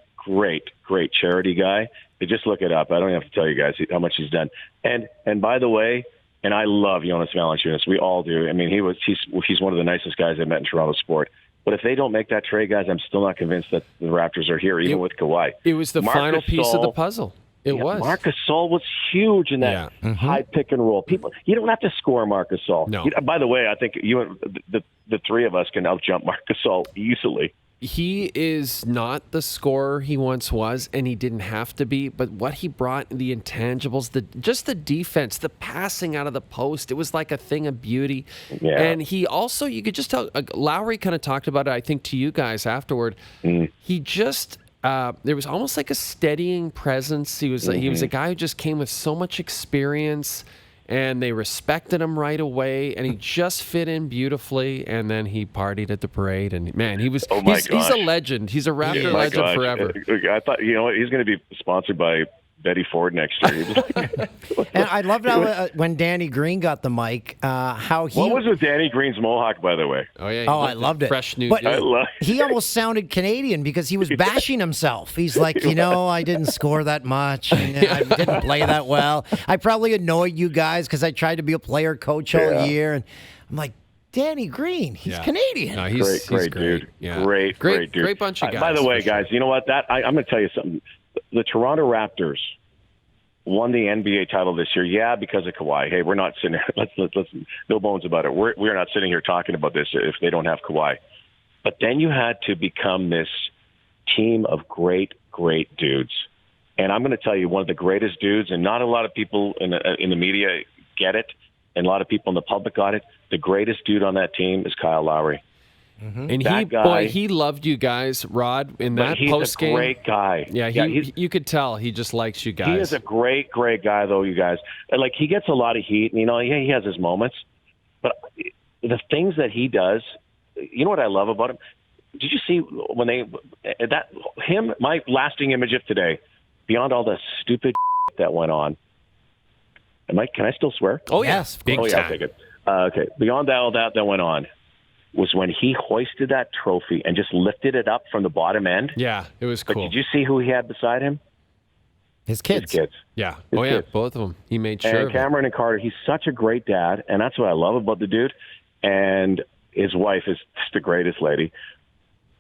charity guy. Just look it up. I don't have to tell you guys how much he's done. And by the way, and I love Jonas Valanciunas. We all do. I mean, he's one of the nicest guys I've met in Toronto sport. But if they don't make that trade, guys, I'm still not convinced that the Raptors are here, even with Kawhi. It was the final piece of the puzzle. It was. Marc Gasol was huge in that high pick and roll. You don't have to score Marc Gasol. No. By the way, I think the three of us can outjump Marc Gasol easily. He is not the scorer he once was, and he didn't have to be. But what he brought, the intangibles, just the defense, the passing out of the post, it was like a thing of beauty. Yeah. And he also, you could just tell, Lowry kind of talked about it, I think, to you guys afterward. He just, there was almost like a steadying presence. He was a guy who just came with so much experience. And they respected him right away, and he just fit in beautifully. And then he partied at the parade, and man, he's a legend. He's a Raptor legend forever. I thought, he's going to be sponsored by Betty Ford next year. And I loved how when Danny Green got the mic, how he... What was with Danny Green's mohawk, by the way? Oh, yeah. I loved it. Fresh new but dude. He almost sounded Canadian because he was bashing himself. He's like, I didn't score that much. And I didn't play that well. I probably annoyed you guys because I tried to be a player coach all year. And I'm like, Danny Green, he's Canadian. No, he's great dude. Yeah. Great dude. Great bunch of guys. By the way, guys, you know what? I'm going to tell you something. The Toronto Raptors won the NBA title this year, because of Kawhi. Hey, we're not sitting here. Let's no bones about it. We're not sitting here talking about this if they don't have Kawhi. But then you had to become this team of great dudes. And I'm going to tell you, one of the greatest dudes, and not a lot of people in the media get it, and a lot of people in the public got it. The greatest dude on that team is Kyle Lowry. And That guy, he loved you guys, Rod, in but that he's post game. a great guy. Yeah, you could tell he just likes you guys. He is a great guy, though, you guys. Like, he gets a lot of heat, and, he has his moments. But the things that he does, you know what I love about him? Did you see when my lasting image of today, beyond all the stupid that went on? Can I still swear? Oh, yes. Big time. Yeah, okay, good. Okay. Beyond all that went on was when he hoisted that trophy and just lifted it up from the bottom end. Yeah, it was cool. But did you see who he had beside him? His kids. Yeah. His yeah, kids. both of them. He made sure. And Cameron and Carter, he's such a great dad, and that's what I love about the dude. And his wife is just the greatest lady.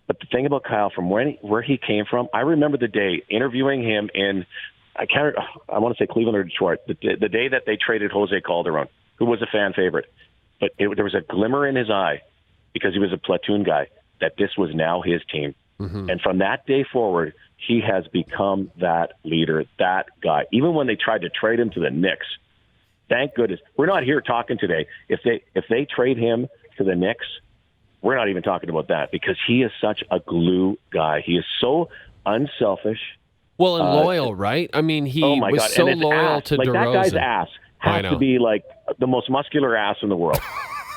But the thing about Kyle, from where he came from, I remember the day interviewing him in, I want to say Cleveland or Detroit, the day that they traded Jose Calderon, who was a fan favorite. But there was a glimmer in his eye, because he was a platoon guy, that this was now his team. Mm-hmm. And from that day forward, he has become that leader, that guy. Even when they tried to trade him to the Knicks, thank goodness. We're not here talking today. If they trade him to the Knicks, we're not even talking about that, because he is such a glue guy. He is so unselfish. Well, and loyal, right? I mean, he was so loyal to DeRozan. That guy's ass has to be like the most muscular ass in the world.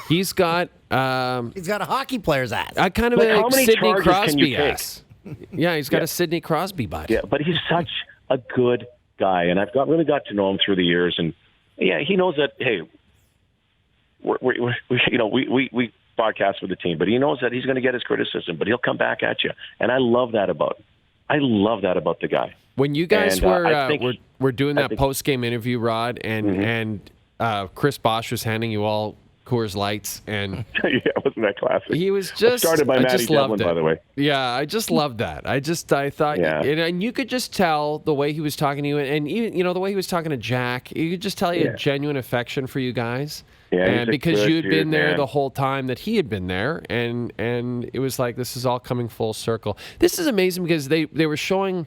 He's got a hockey player's ass. Kind of how a many Sidney charges can Crosby you take? ass. Yeah, he's got a Sidney Crosby body. Yeah, but he's such a good guy, and I've really got to know him through the years. And yeah, he knows that. Hey, we podcast with the team, but he knows that he's going to get his criticism, but he'll come back at you, and I love that about him. I love that about the guy. When you guys were doing that post game interview, Rod, and Chris Bosch was handing you all Coors Lights, and yeah, wasn't that classic? He was just started by Matty Devlin, by the way. Yeah, I just loved that. I thought, and you could just tell the way he was talking to you, and even the way he was talking to Jack, you could just tell he had genuine affection for you guys. Yeah, and because you had been there man. the whole time that he had been there, and it was like, this is all coming full circle. This is amazing, because they were showing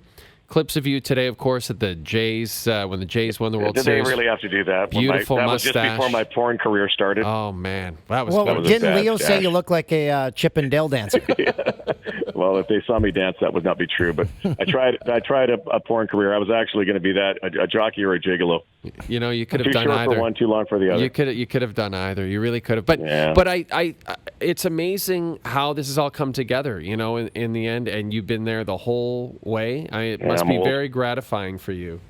clips of you today, of course, at the Jays, when the Jays won the World Series. Did they really have to do that? Beautiful that mustache. was just before my porn career started. Oh, man. That was didn't Leo say you look like a Chip and Dale dancer? Well, if they saw me dance, that would not be true. But I tried a porn career. I was actually going to be that, a jockey or a gigolo. You could have done too short either. for one, too long for the other. You could have done either. You really could have. But I it's amazing how this has all come together. In the end, and you've been there the whole way. It must be very gratifying for you.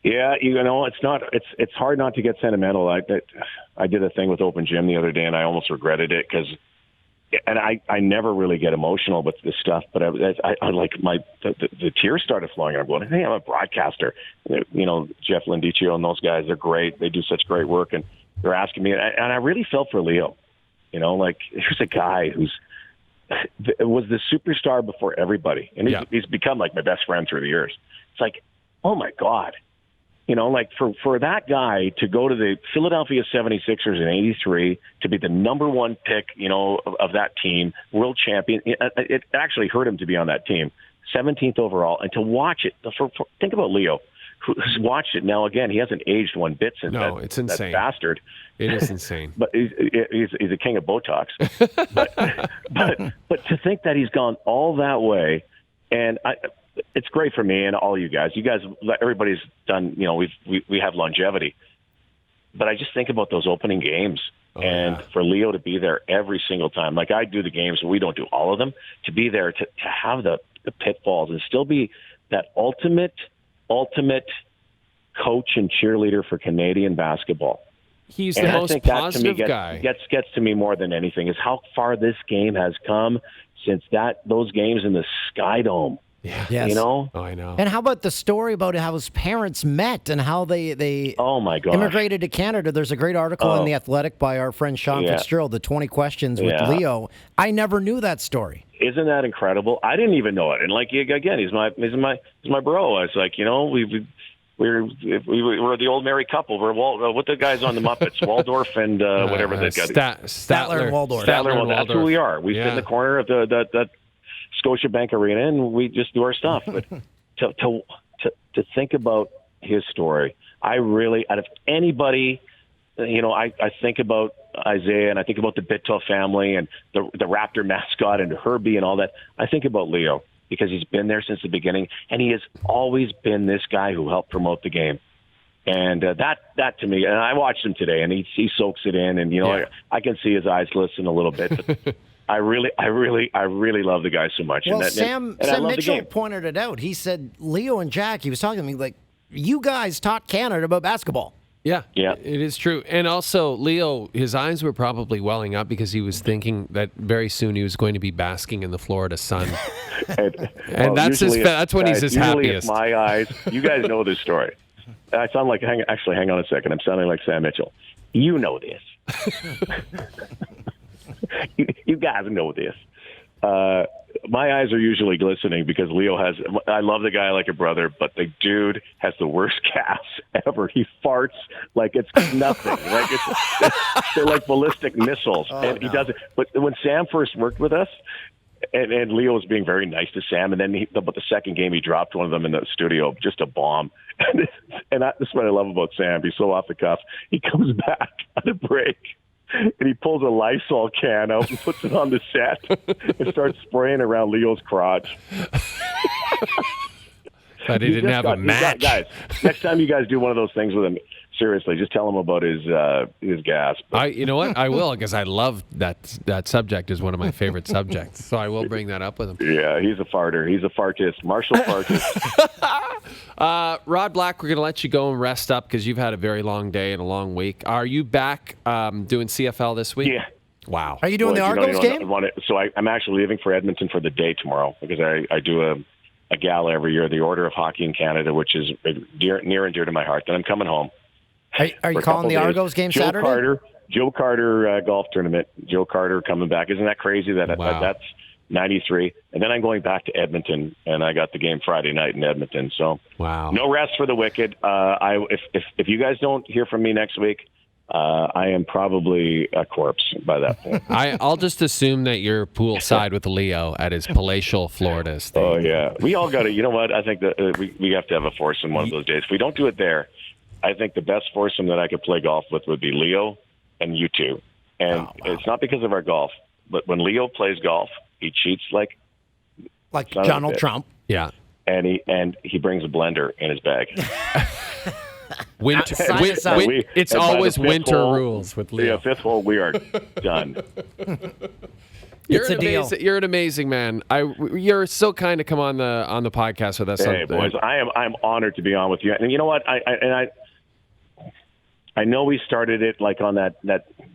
Yeah, it's hard not to get sentimental. I did a thing with Open Gym the other day, and I almost regretted it, because. And I never really get emotional with this stuff, but I like the tears started flowing. I'm going, hey, I'm a broadcaster. Jeff Lindicchio and those guys, they're great. They do such great work, and they're asking me, and I really felt for Leo. Here's a guy was the superstar before everybody, and he's become like my best friend through the years. It's like, oh my God. For that guy to go to the Philadelphia 76ers in '83, to be the number one pick, of that team, world champion, it actually hurt him to be on that team, 17th overall, and to watch it. Think about Leo, who's watched it now. Again, he hasn't aged one bit since. No, it's insane. That bastard. It is insane. But he's a king of Botox. but to think that he's gone all that way, and it's great for me and all you guys. You guys, everybody's done. We have longevity, but I just think about those opening games, for Leo to be there every single time. Like, I do the games, but we don't do all of them. To be there, to have the pitfalls, and still be that ultimate coach and cheerleader for Canadian basketball. He's the most positive guy. Gets to me more than anything is how far this game has come since those games in the Sky Dome. Yeah. Yes. Oh, I know. And how about the story about how his parents met and how they oh my God, immigrated to Canada? There's a great article in The Athletic by our friend Sean Fitzgerald, the 20 Questions with Leo. I never knew that story. Isn't that incredible? I didn't even know it. And again, he's my bro. I was like, we're the old married couple. We're what the guys on the Muppets, Waldorf and whatever they got. Statler and Waldorf. That's who we are. We sit in the corner of the Scotiabank Arena, and we just do our stuff. But to think about his story, I really, out of anybody, I think about Isaiah and I think about the Bittel family and the Raptor mascot and Herbie and all that, I think about Leo because he's been there since the beginning, and he has always been this guy who helped promote the game. And that to me, and I watched him today, and he soaks it in, and I can see his eyes glisten a little bit. But I really love the guy so much. Well, and Sam Mitchell pointed it out. He said Leo and Jack. He was talking to me like, you guys taught Canada about basketball. Yeah, it is true. And also, Leo, his eyes were probably welling up because he was thinking that very soon he was going to be basking in the Florida sun. and that's when he's his happiest. It's my eyes. You guys know this story. I sound like, hang on a second. I'm sounding like Sam Mitchell. You know this. you guys know this. My eyes are usually glistening because Leo I love the guy like a brother, but the dude has the worst calves ever. He farts like it's nothing. They're like ballistic missiles. He does it. But when Sam first worked with us, and Leo was being very nice to Sam, and then but the second game he dropped one of them in the studio, just a bomb. And this is what I love about Sam. He's so off the cuff. He comes back on a break, and he pulls a Lysol can out and puts it on the set and starts spraying around Leo's crotch. But he didn't have a match. Guys, next time you guys do one of those things with him, seriously, just tell him about his gas. You know what? I will, because I love that subject is one of my favorite subjects. So I will bring that up with him. Yeah, he's a farter. He's a fartist. Marshall fartist. Rod Black, we're going to let you go and rest up because you've had a very long day and a long week. Are you back doing CFL this week? Yeah. Wow. Are you doing the Argos game? So I'm actually leaving for Edmonton for the day tomorrow because I do a gala every year, the Order of Hockey in Canada, which is near and dear to my heart. Then I'm coming home. Are you calling the Argos game Saturday? Joe Carter golf tournament. Joe Carter coming back. Isn't that crazy? That's 93. And then I'm going back to Edmonton, and I got the game Friday night in Edmonton. So no rest for the wicked. If you guys don't hear from me next week, I am probably a corpse by that point. I'll just assume that you're poolside with Leo at his palatial Florida estate. Oh, yeah. We all got to, you know what? I think that we have to have a foursome one of those days. If we don't do it there, I think the best foursome that I could play golf with would be Leo and you two. And it's not because of our golf, but when Leo plays golf, he cheats like Donald Trump. Yeah. And he brings a blender in his bag. It's always winter rules with Leo. Yeah, fifth hole, we are done. You're an amazing man. You're so kind to come on the podcast with us. Hey, boys, I'm honored to be on with you. And you know what? I know we started it like on that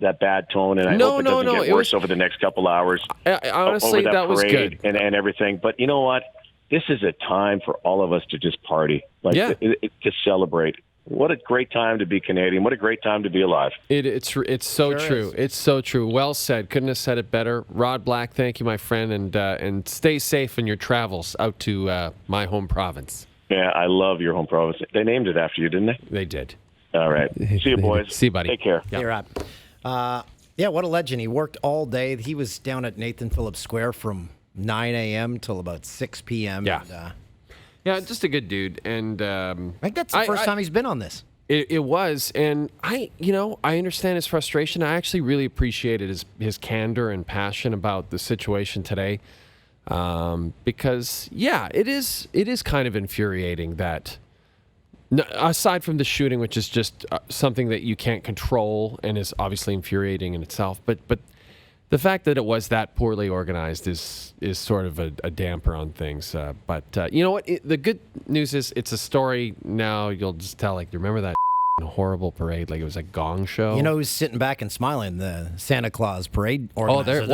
bad tone, and I hope it doesn't get worse over the next couple hours. Honestly, that was good and everything. But you know what? This is a time for all of us to just party, to celebrate. What a great time to be Canadian. What a great time to be alive. It's so true. It's so true. Well said. Couldn't have said it better. Rod Black, thank you, my friend, and stay safe in your travels out to my home province. Yeah, I love your home province. They named it after you, didn't they? They did. All right. See you, boys. See you, buddy. Take care. Yeah. Hey, Rod. What a legend. He worked all day. He was down at Nathan Phillips Square from 9 a.m. till about 6 p.m. Yeah. And, yeah, just a good dude. And I think that's the first time he's been on this. It was, and I understand his frustration. I actually really appreciated his candor and passion about the situation today, because it is kind of infuriating that, aside from the shooting, which is just something that you can't control and is obviously infuriating in itself, but the fact that it was that poorly organized is sort of a damper on things. But you know what? The good news is it's a story now you'll just tell, like, remember that horrible parade? Like, it was a gong show. You know who's sitting back and smiling? The Santa Claus parade organizer.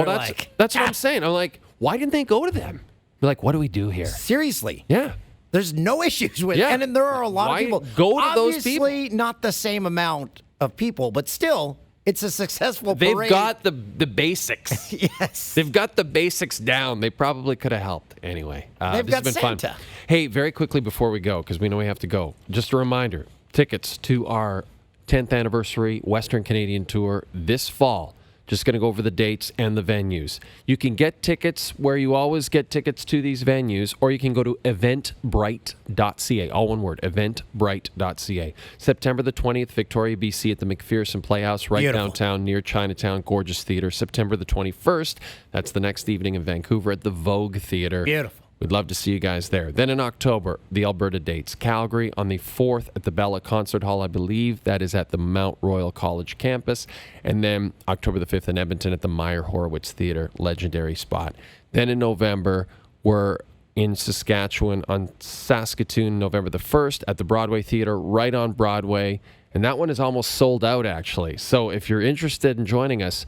That's what I'm saying. I'm like, why didn't they go to them? They're like, what do we do here? Seriously. Yeah. There's no issues with it. And then there are a lot of people. Go to those people. Obviously, not the same amount of people, but still, it's a successful parade. They've got the basics. Yes. They've got the basics down. They probably could have helped. Anyway, They've this got has been Santa. fun. Hey, very quickly before we go, because we know we have to go, just a reminder, tickets to our 10th anniversary Western Canadian tour this fall. Just going to go over the dates and the venues. You can get tickets where you always get tickets to these venues, or you can go to eventbrite.ca. All one word, eventbrite.ca. September the 20th, Victoria, BC at the McPherson Playhouse, right downtown near Chinatown. Gorgeous theater. September the 21st, that's the next evening in Vancouver at the Vogue Theater. Beautiful. We'd love to see you guys there. Then in October, the Alberta dates. Calgary on the 4th at the Bella Concert Hall, I believe. That is at the Mount Royal College campus. And then October the 5th in Edmonton at the Meyer Horowitz Theater, legendary spot. Then in November, we're in Saskatchewan on Saskatoon, November the 1st at the Broadway Theater, right on Broadway. And that one is almost sold out, actually. So if you're interested in joining us,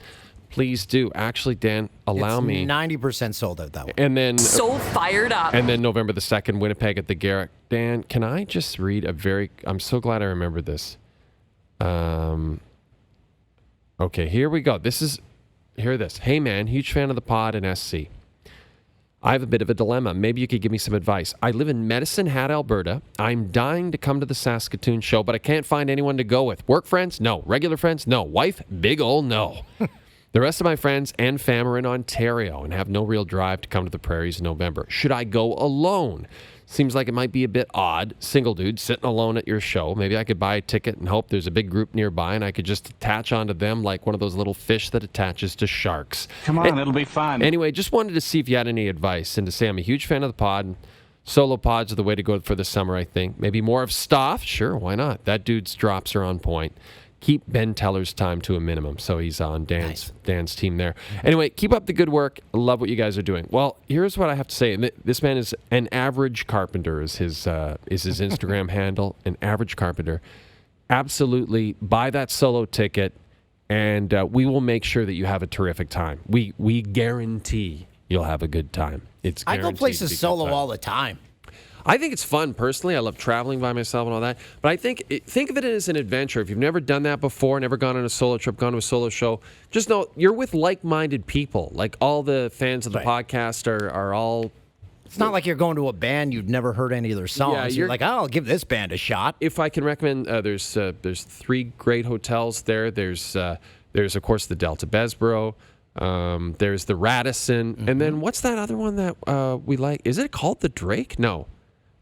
please do. Actually, Dan, allow me. 90% sold out that one. And then So fired up. And then November the 2nd, Winnipeg at the Garrick. Dan, can I just read I'm so glad I remembered this. Okay, here we go. Hear this. Hey man, huge fan of the pod and SC. I have a bit of a dilemma. Maybe you could give me some advice. I live in Medicine Hat, Alberta. I'm dying to come to the Saskatoon show, but I can't find anyone to go with. Work friends? No. Regular friends? No. Wife? Big ol' no. The rest of my friends and fam are in Ontario and have no real drive to come to the prairies in November. Should I go alone? Seems like it might be a bit odd. Single dude sitting alone at your show. Maybe I could buy a ticket and hope there's a big group nearby and I could just attach onto them like one of those little fish that attaches to sharks. Come on, it'll be fun. Anyway, just wanted to see if you had any advice and to say I'm a huge fan of the pod. Solo pods are the way to go for the summer, I think. Maybe more of Stoff? Sure, why not? That dude's drops are on point. Keep Ben Teller's time to a minimum. So he's on Dan's team there. Anyway, keep up the good work. Love what you guys are doing. Well, here's what I have to say. This man is an average carpenter is his Instagram handle. An average carpenter. Absolutely buy that solo ticket and we will make sure that you have a terrific time. We guarantee you'll have a good time. It's I go places solo all the time. I think it's fun, personally. I love traveling by myself and all that. But I think of it as an adventure. If you've never done that before, never gone on a solo trip, gone to a solo show, just know you're with like-minded people. Like all the fans of the podcast are all... It's not like you're going to a band you've never heard any of their songs. Yeah, you're like, I'll give this band a shot. If I can recommend, there's 3 great hotels there. There's of course, the Delta Bessborough. There's the Radisson. And then what's that other one that we like? Is it called the Drake? No.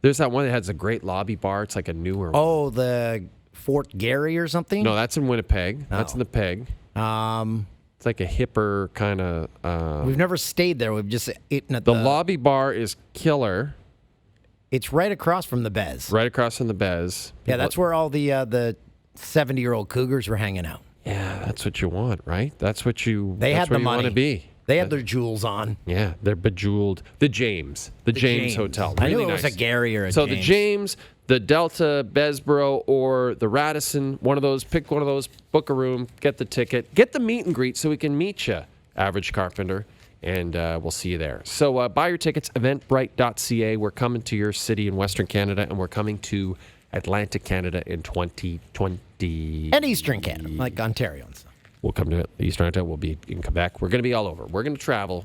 There's that one that has a great lobby bar. It's like a newer one. Oh, the Fort Garry or something? No, that's in Winnipeg. That's in the Peg. It's like a hipper kind of... We've never stayed there. We've just eaten at the lobby bar is killer. It's right across from the Bez. Right across from the Bez. Yeah, that's where all the 70-year-old cougars were hanging out. Yeah, that's what you want, right? That's what you... They had the money. Want to be. They had their jewels on. Yeah, they're bejeweled. The James Hotel. I knew Really it was nice. a Gary or a So James. the James, the Delta, Bessborough, or the Radisson, one of those, pick one of those, book a room, get the ticket, get the meet and greet so we can meet you, average carpenter, and we'll see you there. So buy your tickets, eventbrite.ca. We're coming to your city in Western Canada, and we're coming to Atlantic Canada in 2020. And Eastern Canada, like Ontario and stuff. We'll come to Eastern Ontario. We'll be in Quebec. We're going to be all over. We're going to travel.